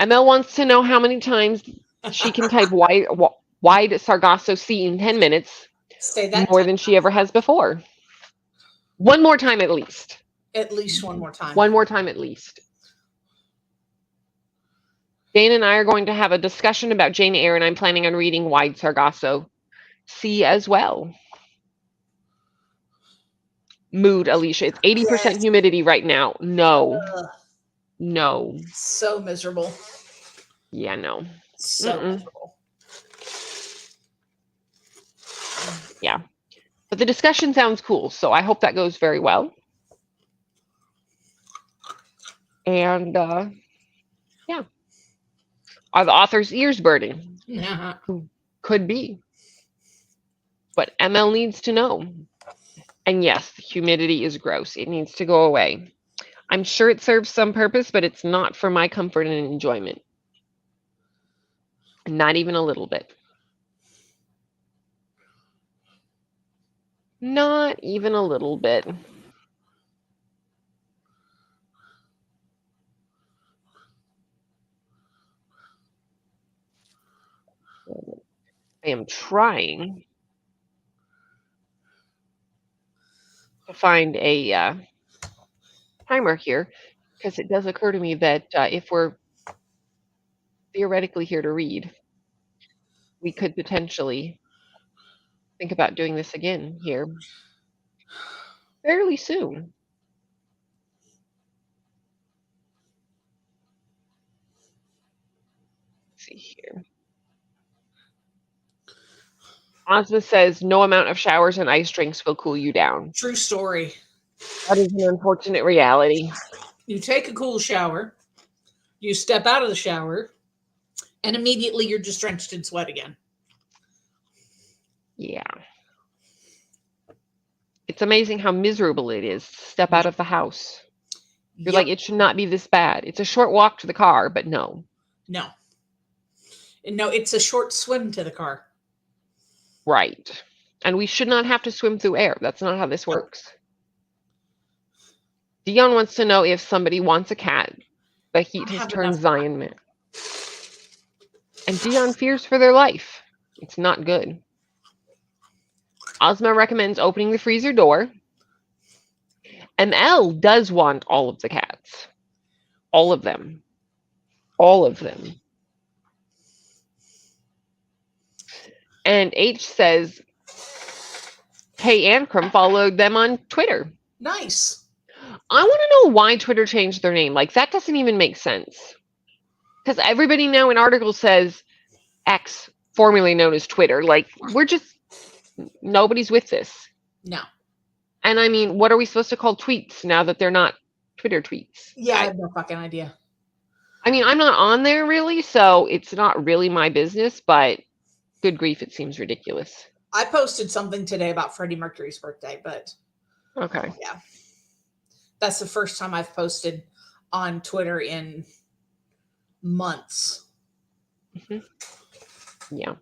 [SPEAKER 1] ML wants to know how many times she can type wide Sargasso Sea in 10 minutes.
[SPEAKER 2] Say that
[SPEAKER 1] more than she ever has before. One more time at least.
[SPEAKER 2] At least one more time.
[SPEAKER 1] One more time at least. Jane and I are going to have a discussion about Jane Eyre, and I'm planning on reading Wide Sargasso Sea as well. mood, Alicia. It's 80% humidity right now. No. No.
[SPEAKER 2] So miserable.
[SPEAKER 1] Yeah, no.
[SPEAKER 2] So miserable.
[SPEAKER 1] Yeah. But the discussion sounds cool, so I hope that goes very well. And yeah. Are the author's ears burning?
[SPEAKER 2] Yeah.
[SPEAKER 1] Could be. But ML needs to know. And yes, the humidity is gross. It needs to go away. I'm sure it serves some purpose, but it's not for my comfort and enjoyment. Not even a little bit. Not even a little bit. I am trying to find a timer here, because it does occur to me that if we're theoretically here to read, we could potentially think about doing this again here fairly soon. Let's see here. Ozma says no amount of showers and ice drinks will cool you down.
[SPEAKER 2] True story.
[SPEAKER 1] That is an unfortunate reality.
[SPEAKER 2] You take a cool shower, you step out of the shower, and immediately you're just drenched in sweat again.
[SPEAKER 1] Yeah. It's amazing how miserable it is to step out of the house. You're like, it should not be this bad. It's a short walk to the car, but no.
[SPEAKER 2] No. No, it's a short swim to the car.
[SPEAKER 1] Right. And we should not have to swim through air. That's not how this works. Dion wants to know if somebody wants a cat. The heat has turned Zion mad. And Dion fears for their life. It's not good. Ozma recommends opening the freezer door. ML does want all of the cats. All of them. All of them. And H says, hey, Ancrum followed them on Twitter.
[SPEAKER 2] Nice.
[SPEAKER 1] I want to know why Twitter changed their name. Like, that doesn't even make sense. Because everybody now in articles says X, formerly known as Twitter. Like, we're just, nobody's with this.
[SPEAKER 2] No.
[SPEAKER 1] And I mean, what are we supposed to call tweets now that they're not Twitter tweets?
[SPEAKER 2] Yeah, I have no fucking idea.
[SPEAKER 1] I mean, I'm not on there really, so it's not really my business, but good grief, it seems ridiculous.
[SPEAKER 2] I posted something today about Freddie Mercury's birthday, but
[SPEAKER 1] okay.
[SPEAKER 2] Yeah. That's the first time I've posted on Twitter in months.
[SPEAKER 1] Mm-hmm. Yeah.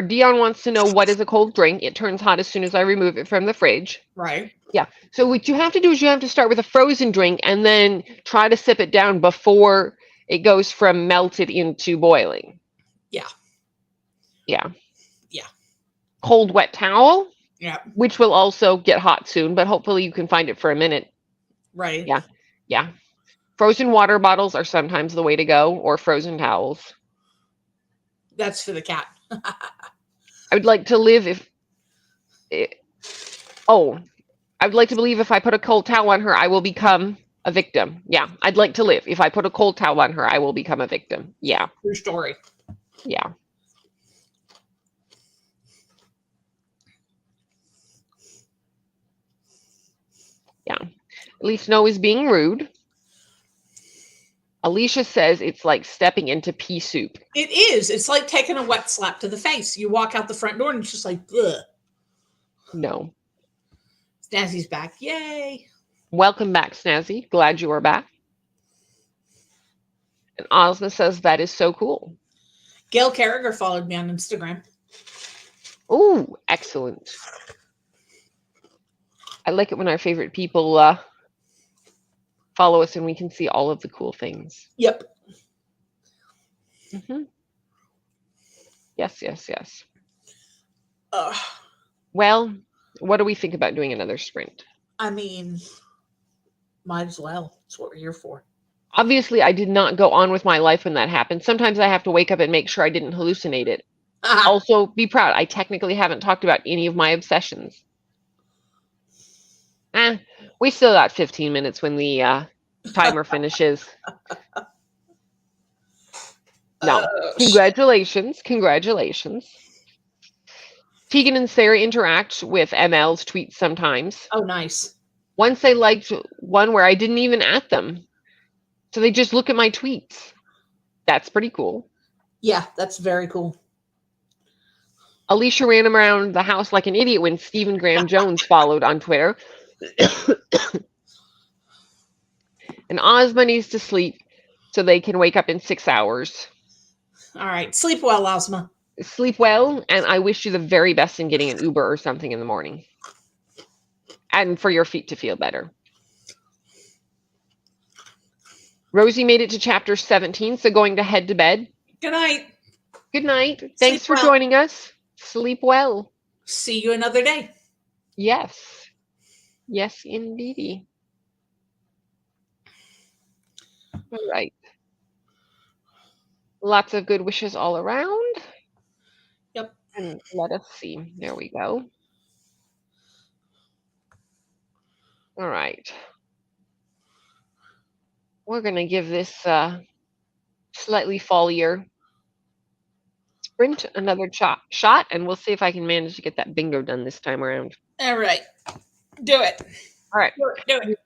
[SPEAKER 1] Dion wants to know, what is a cold drink? It turns hot as soon as I remove it from the fridge.
[SPEAKER 2] Right.
[SPEAKER 1] Yeah. So what you have to do is you have to start with a frozen drink and then try to sip it down before it goes from melted into boiling.
[SPEAKER 2] Yeah.
[SPEAKER 1] Yeah.
[SPEAKER 2] Yeah.
[SPEAKER 1] Cold wet towel.
[SPEAKER 2] Yeah.
[SPEAKER 1] Which will also get hot soon, but hopefully you can find it for a minute.
[SPEAKER 2] Right.
[SPEAKER 1] Yeah. Yeah. Frozen water bottles are sometimes the way to go, or frozen towels.
[SPEAKER 2] That's for the cat.
[SPEAKER 1] I would like to live I would like to believe if I put a cold towel on her, I will become a victim. Yeah. I'd like to live. If I put a cold towel on her, I will become a victim. Yeah.
[SPEAKER 2] True story.
[SPEAKER 1] Yeah. Yeah. At least no is being rude. Alicia says it's like stepping into pea soup.
[SPEAKER 2] It is. It's like taking a wet slap to the face. You walk out the front door and it's just like, ugh.
[SPEAKER 1] No.
[SPEAKER 2] Snazzy's back. Yay.
[SPEAKER 1] Welcome back, Snazzy. Glad you are back. And Ozma says that is so cool.
[SPEAKER 2] Gail Carragher followed me on Instagram.
[SPEAKER 1] Ooh, excellent. I like it when our favorite people follow us and we can see all of the cool things.
[SPEAKER 2] Yep.
[SPEAKER 1] Mm-hmm. Yes, yes, yes.
[SPEAKER 2] Ugh.
[SPEAKER 1] Well, what do we think about doing another sprint?
[SPEAKER 2] I mean, might as well. That's what we're here for.
[SPEAKER 1] Obviously, I did not go on with my life when that happened. Sometimes I have to wake up and make sure I didn't hallucinate it. Also, be proud. I technically haven't talked about any of my obsessions. We still got 15 minutes when the timer finishes. No. Congratulations. Congratulations. Tegan and Sarah interact with ML's tweets sometimes.
[SPEAKER 2] Oh, nice.
[SPEAKER 1] Once they liked one where I didn't even at them. So they just look at my tweets. That's pretty cool.
[SPEAKER 2] Yeah, that's very cool.
[SPEAKER 1] Alicia ran around the house like an idiot when Stephen Graham Jones followed on Twitter. And Ozma needs to sleep so they can wake up in 6 hours.
[SPEAKER 2] All right. Sleep well, Ozma.
[SPEAKER 1] Sleep well, and I wish you the very best in getting an Uber or something in the morning. And for your feet to feel better. Rosie made it to chapter 17, so going to head to bed.
[SPEAKER 2] Good night.
[SPEAKER 1] Good night. Thanks
[SPEAKER 2] Sleep
[SPEAKER 1] for
[SPEAKER 2] well.
[SPEAKER 1] joining us. Sleep well.
[SPEAKER 2] See you another day.
[SPEAKER 1] Yes. Yes, indeedy. All right. Lots of good wishes all around.
[SPEAKER 2] Yep.
[SPEAKER 1] And let us see. There we go. All right. We're going to give this slightly fallier sprint another shot, and we'll see if I can manage to get that bingo done this time around.
[SPEAKER 2] All right. Do it.
[SPEAKER 1] All right.
[SPEAKER 2] Do it.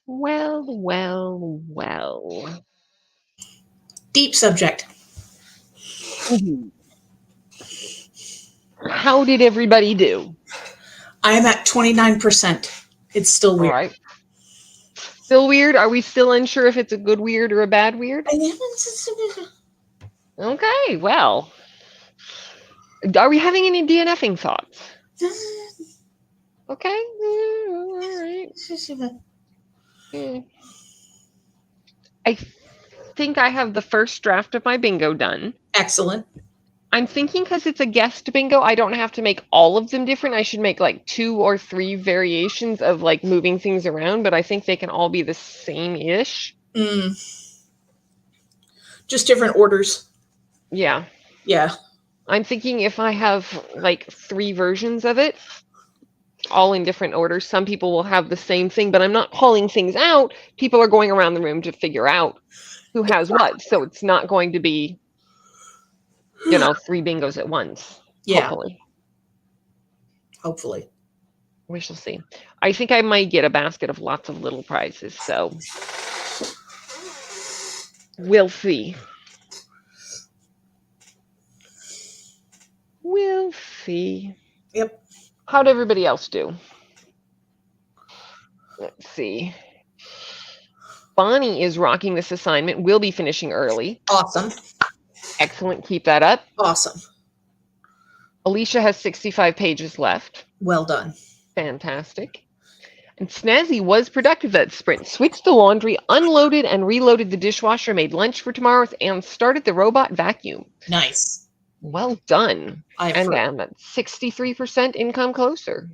[SPEAKER 1] Well, well, well.
[SPEAKER 2] Deep subject.
[SPEAKER 1] How did everybody do?
[SPEAKER 2] I am at 29%. It's still weird.
[SPEAKER 1] All right. Still weird? Are we still unsure if it's a good weird or a bad weird? Okay, well. Are we having any DNFing thoughts? Okay. All right. I think I have the first draft of my bingo done.
[SPEAKER 2] Excellent.
[SPEAKER 1] I'm thinking because it's a guest bingo, I don't have to make all of them different. I should make like 2 or 3 variations of like moving things around, but I think they can all be the same-ish.
[SPEAKER 2] Just different orders.
[SPEAKER 1] Yeah.
[SPEAKER 2] Yeah.
[SPEAKER 1] I'm thinking if I have like 3 versions of it, all in different orders, some people will have the same thing, but I'm not calling things out. People are going around the room to figure out who has what. So it's not going to be, 3 bingos at once.
[SPEAKER 2] Yeah.
[SPEAKER 1] Hopefully. We shall see. I think I might get a basket of lots of little prizes, so we'll see. We'll see.
[SPEAKER 2] Yep.
[SPEAKER 1] How'd everybody else do? Let's see. Bonnie is rocking this assignment. We'll be finishing early.
[SPEAKER 2] Awesome.
[SPEAKER 1] Excellent. Keep that up.
[SPEAKER 2] Awesome.
[SPEAKER 1] Alicia has 65 pages left.
[SPEAKER 2] Well done.
[SPEAKER 1] Fantastic. And Snazzy was productive that sprint. Switched the laundry, unloaded and reloaded the dishwasher, made lunch for tomorrow, and started the robot vacuum.
[SPEAKER 2] Nice.
[SPEAKER 1] Well done. And I'm at 63% income closer.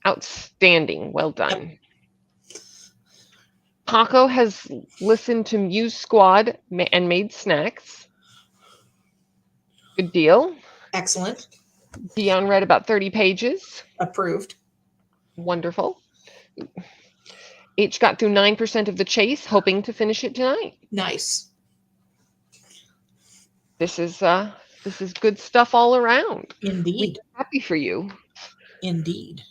[SPEAKER 1] Outstanding. Well done. Yep. Paco has listened to Muse Squad and made snacks. Good deal.
[SPEAKER 2] Excellent.
[SPEAKER 1] Dion read about 30 pages.
[SPEAKER 2] Approved.
[SPEAKER 1] Wonderful. H got through 9% of the chase, hoping to finish it tonight.
[SPEAKER 2] Nice.
[SPEAKER 1] This is good stuff all around.
[SPEAKER 2] Indeed.
[SPEAKER 1] We're happy for you.
[SPEAKER 2] Indeed.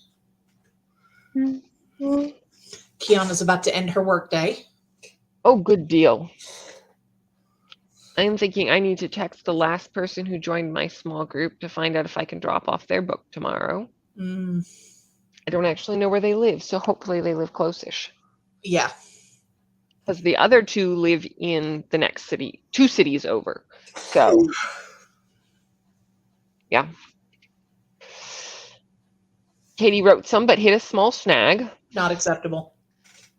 [SPEAKER 2] Kiana's about to end her workday.
[SPEAKER 1] Oh, good deal. I'm thinking I need to text the last person who joined my small group to find out if I can drop off their book tomorrow. I don't actually know where they live, so hopefully they live close-ish.
[SPEAKER 2] Yeah.
[SPEAKER 1] Because the other 2 live in the next city, 2 cities over. So, yeah. Katie wrote some, but hit a small snag.
[SPEAKER 2] Not acceptable.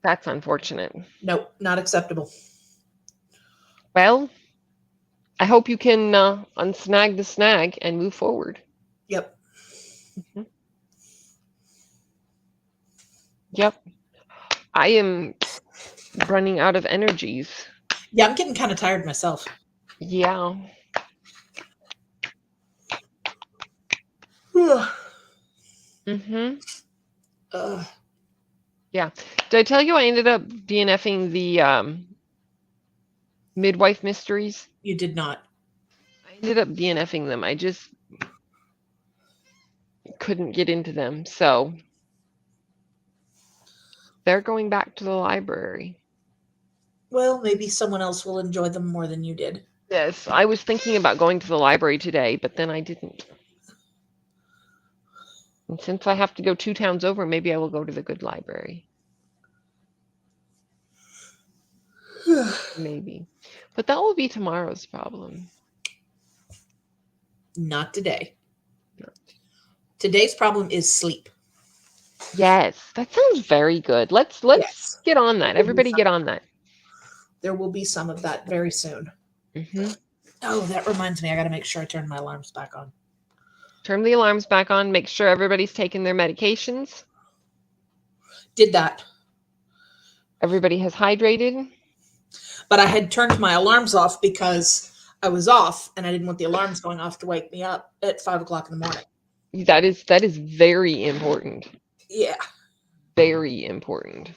[SPEAKER 1] That's unfortunate.
[SPEAKER 2] Nope, not acceptable.
[SPEAKER 1] Well, I hope you can unsnag the snag and move forward.
[SPEAKER 2] Yep.
[SPEAKER 1] Yep. I am running out of energies.
[SPEAKER 2] Yeah, I'm getting kind of tired myself.
[SPEAKER 1] Yeah. Yeah. Did I tell you I ended up DNFing the midwife mysteries?
[SPEAKER 2] You did not.
[SPEAKER 1] I ended up DNFing them. I just couldn't get into them. So they're going back to the library.
[SPEAKER 2] Well, maybe someone else will enjoy them more than you did.
[SPEAKER 1] Yes, I was thinking about going to the library today, but then I didn't. And since I have to go 2 towns over, maybe I will go to the good library. Maybe. But that will be tomorrow's problem.
[SPEAKER 2] Not today. Today's problem is sleep.
[SPEAKER 1] Yes, that sounds very good. Let's get on that. Everybody get on that.
[SPEAKER 2] There will be some of that very soon. Oh, that reminds me. I got to make sure I turn my alarms back on.
[SPEAKER 1] Turn the alarms back on. Make sure everybody's taking their medications.
[SPEAKER 2] Did that.
[SPEAKER 1] Everybody has hydrated.
[SPEAKER 2] But I had turned my alarms off because I was off and I didn't want the alarms going off to wake me up at 5 o'clock in the morning.
[SPEAKER 1] That is very important.
[SPEAKER 2] Yeah.
[SPEAKER 1] very important.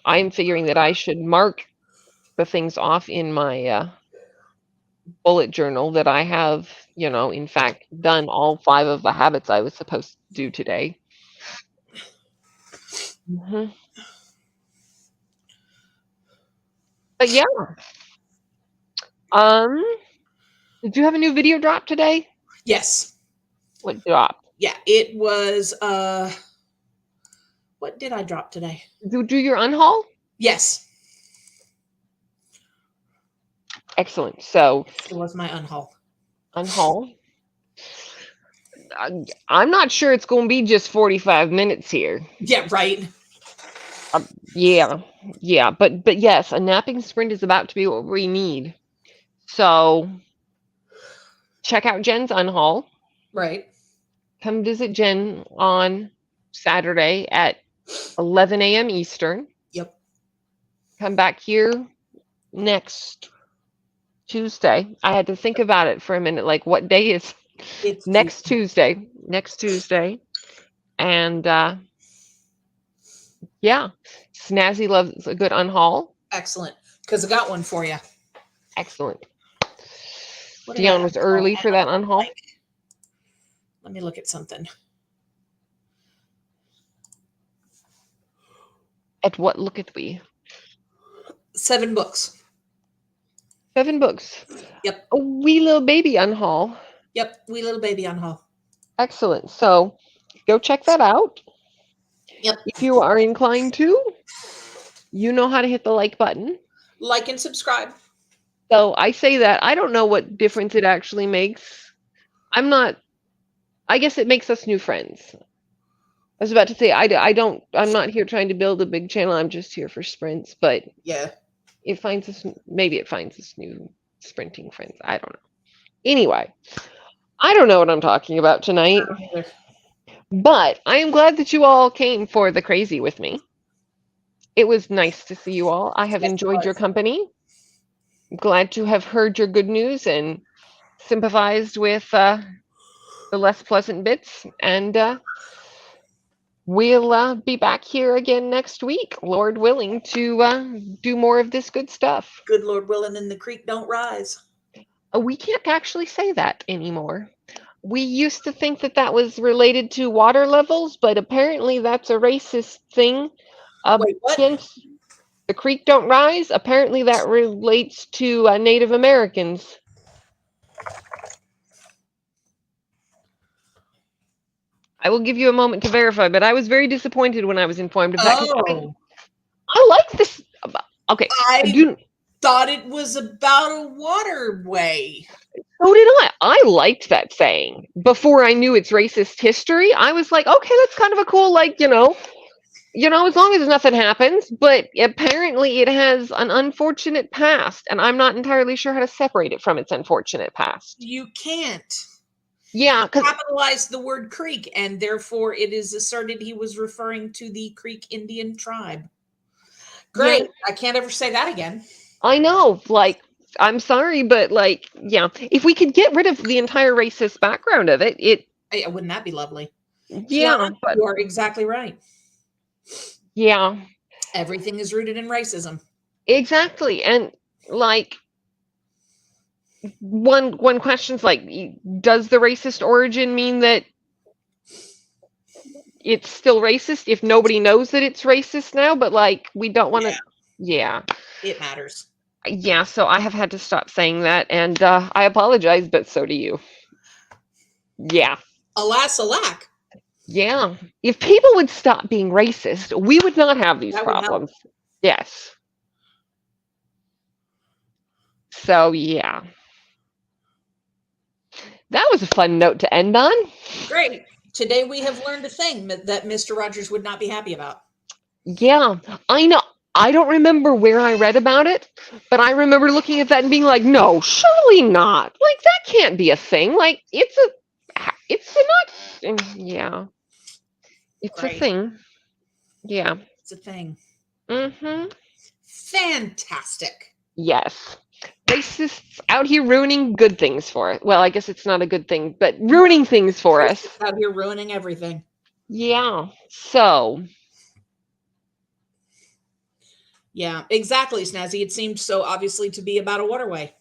[SPEAKER 1] I'm figuring that I should mark the things off in my bullet journal that I have, in fact, done all 5 of the habits I was supposed to do today. Mm-hmm. But yeah. Did you have a new video drop today?
[SPEAKER 2] Yes.
[SPEAKER 1] What dropped?
[SPEAKER 2] Yeah, it was what did I drop today?
[SPEAKER 1] Did you do your unhaul?
[SPEAKER 2] Yes.
[SPEAKER 1] Excellent. So
[SPEAKER 2] it was my unhaul.
[SPEAKER 1] Unhaul. I'm not sure it's going to be just 45 minutes here.
[SPEAKER 2] Yeah, right.
[SPEAKER 1] Yeah, but yes, a napping sprint is about to be what we need. So check out Jen's unhaul.
[SPEAKER 2] Right.
[SPEAKER 1] Come visit Jen on Saturday at 11 a.m. Eastern.
[SPEAKER 2] Yep.
[SPEAKER 1] Come back here next Tuesday. I had to think about it for a minute, like what day is
[SPEAKER 2] It's
[SPEAKER 1] next Tuesday. Next Tuesday. And yeah, Snazzy loves a good unhaul.
[SPEAKER 2] Excellent. Because I got one for you.
[SPEAKER 1] Excellent. Dion was early for that unhaul.
[SPEAKER 2] Let me look at something.
[SPEAKER 1] At what look at we?
[SPEAKER 2] 7 books.
[SPEAKER 1] 7 books.
[SPEAKER 2] Yep.
[SPEAKER 1] A wee little baby unhaul.
[SPEAKER 2] Yep. Wee little baby unhaul.
[SPEAKER 1] Excellent. So go check that out.
[SPEAKER 2] Yep.
[SPEAKER 1] If you are inclined to, you know how to hit the like button.
[SPEAKER 2] Like and subscribe.
[SPEAKER 1] So I say that. I don't know what difference it actually makes. I guess it makes us new friends. I was about to say, I'm not here trying to build a big channel. I'm just here for sprints, but
[SPEAKER 2] yeah,
[SPEAKER 1] maybe it finds us new sprinting friends. I don't know. Anyway, I don't know what I'm talking about tonight, but I am glad that you all came for the crazy with me. It was nice to see you all. I have enjoyed your company. Glad to have heard your good news and sympathized with the less pleasant bits. And we'll be back here again next week, Lord willing, to do more of this good stuff.
[SPEAKER 2] Good Lord willing, and the creek don't rise.
[SPEAKER 1] We can't actually say that anymore. We used to think that that was related to water levels, but apparently that's a racist thing.
[SPEAKER 2] Wait, what?
[SPEAKER 1] Against the creek don't rise. Apparently that relates to Native Americans. I will give you a moment to verify, but I was very disappointed when I was informed of that. I like this. Okay.
[SPEAKER 2] I thought it was about a waterway.
[SPEAKER 1] So did I. I liked that saying. Before I knew its racist history, I was like, okay, that's kind of a cool, like, as long as nothing happens. But apparently it has an unfortunate past, and I'm not entirely sure how to separate it from its unfortunate past.
[SPEAKER 2] You can't.
[SPEAKER 1] Yeah, because
[SPEAKER 2] capitalized the word Creek, and therefore it is asserted he was referring to the Creek Indian tribe. Great. Yeah. I can't ever say that again.
[SPEAKER 1] I know. Like, I'm sorry, but yeah, if we could get rid of the entire racist background of it,
[SPEAKER 2] wouldn't that be lovely?
[SPEAKER 1] Yeah,
[SPEAKER 2] but you are exactly right.
[SPEAKER 1] Yeah.
[SPEAKER 2] Everything is rooted in racism.
[SPEAKER 1] Exactly. And one question's does the racist origin mean that it's still racist if nobody knows that it's racist now? But we don't want to. Yeah.
[SPEAKER 2] It matters.
[SPEAKER 1] Yeah. So I have had to stop saying that, and I apologize, but so do you. Yeah.
[SPEAKER 2] Alas, alack.
[SPEAKER 1] Yeah. If people would stop being racist, we would not have these problems. Yes. So yeah. That was a fun note to end on.
[SPEAKER 2] Great. Today we have learned a thing that Mr. Rogers would not be happy about.
[SPEAKER 1] Yeah, I know. I don't remember where I read about it, but I remember looking at that and being like, no, surely not. That can't be a thing. It's a thing. Yeah.
[SPEAKER 2] It's a thing.
[SPEAKER 1] Mm-hmm.
[SPEAKER 2] Fantastic.
[SPEAKER 1] Yes. Racists out here ruining good things for us. Well, I guess it's not a good thing, but ruining things for us.
[SPEAKER 2] Out here ruining everything.
[SPEAKER 1] Yeah. So
[SPEAKER 2] Yeah, exactly, Snazzy. It seemed so obviously to be about a waterway.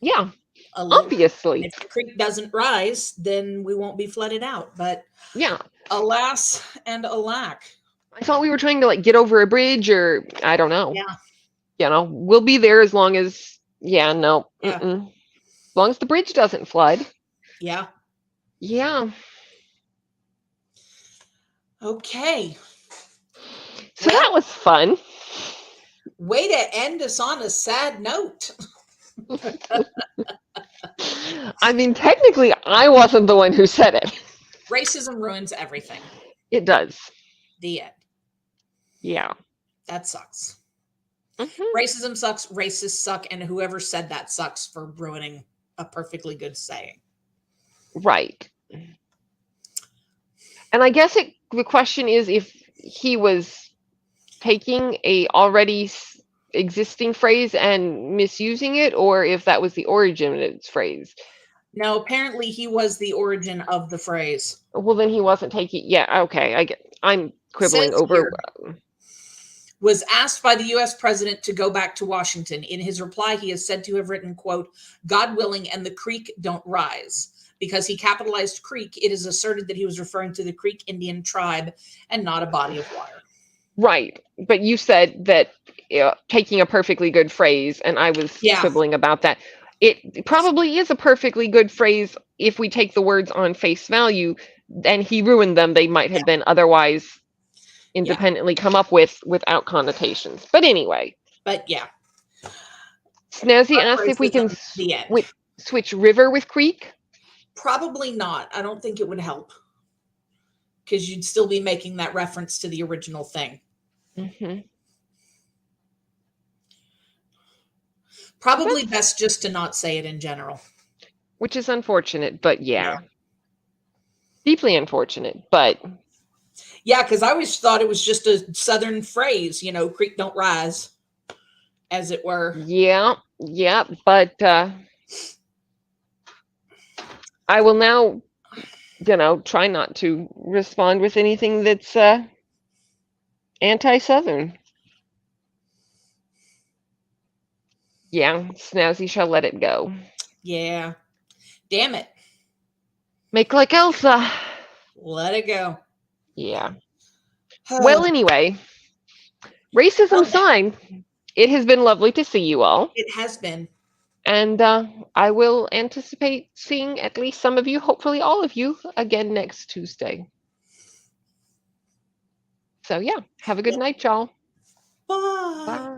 [SPEAKER 1] Yeah,
[SPEAKER 2] A little,
[SPEAKER 1] obviously.
[SPEAKER 2] if the creek doesn't rise, then we won't be flooded out. But
[SPEAKER 1] yeah,
[SPEAKER 2] alas and alack.
[SPEAKER 1] I thought we were trying to like get over a bridge, or I don't know.
[SPEAKER 2] Yeah.
[SPEAKER 1] You know, we'll be there as long as. Yeah, no.
[SPEAKER 2] Yeah.
[SPEAKER 1] As long as the bridge doesn't flood.
[SPEAKER 2] Yeah.
[SPEAKER 1] Yeah.
[SPEAKER 2] Okay.
[SPEAKER 1] So that was fun.
[SPEAKER 2] Way to end us on a sad note.
[SPEAKER 1] I mean, technically, I wasn't the one who said it.
[SPEAKER 2] Racism ruins everything.
[SPEAKER 1] It does.
[SPEAKER 2] The end.
[SPEAKER 1] Yeah.
[SPEAKER 2] That sucks.
[SPEAKER 1] Mm-hmm.
[SPEAKER 2] Racism sucks, racists suck, and whoever said that sucks for ruining a perfectly good saying.
[SPEAKER 1] Right. And I guess the question is if he was taking a already existing phrase and misusing it, or if that was the origin of its phrase.
[SPEAKER 2] No, apparently he was the origin of the phrase.
[SPEAKER 1] Well, then he wasn't taking. Yeah, okay. I'm quibbling
[SPEAKER 2] Says
[SPEAKER 1] over.
[SPEAKER 2] Here, was asked by the U.S. president to go back to Washington. In his reply, he is said to have written, quote, "God willing, and the creek don't rise." Because he capitalized creek, it is asserted that he was referring to the Creek Indian tribe and not a body of water.
[SPEAKER 1] Right. But you said that taking a perfectly good phrase, and I was quibbling about that. It probably is a perfectly good phrase if we take the words on face value, and he ruined them. They might have been otherwise independently come up with without connotations. But anyway.
[SPEAKER 2] But yeah.
[SPEAKER 1] Snazzy asked if we can switch river with creek.
[SPEAKER 2] Probably not. I don't think it would help. Because you'd still be making that reference to the original thing.
[SPEAKER 1] Mm-hmm.
[SPEAKER 2] Probably best just to not say it in general.
[SPEAKER 1] Which is unfortunate, but yeah. Deeply unfortunate, but...
[SPEAKER 2] Yeah, because I always thought it was just a Southern phrase, you know, creek don't rise, as it were.
[SPEAKER 1] Yeah, but I will now, try not to respond with anything that's anti-Southern. Yeah, Snazzy shall let it go.
[SPEAKER 2] Yeah. Damn it.
[SPEAKER 1] Make like Elsa.
[SPEAKER 2] Let it go.
[SPEAKER 1] Yeah. Well, anyway, racism aside, it has been lovely to see you all.
[SPEAKER 2] It has been.
[SPEAKER 1] And I will anticipate seeing at least some of you, hopefully all of you, again next Tuesday. So, yeah, have a good night, y'all.
[SPEAKER 2] Bye.
[SPEAKER 1] Bye.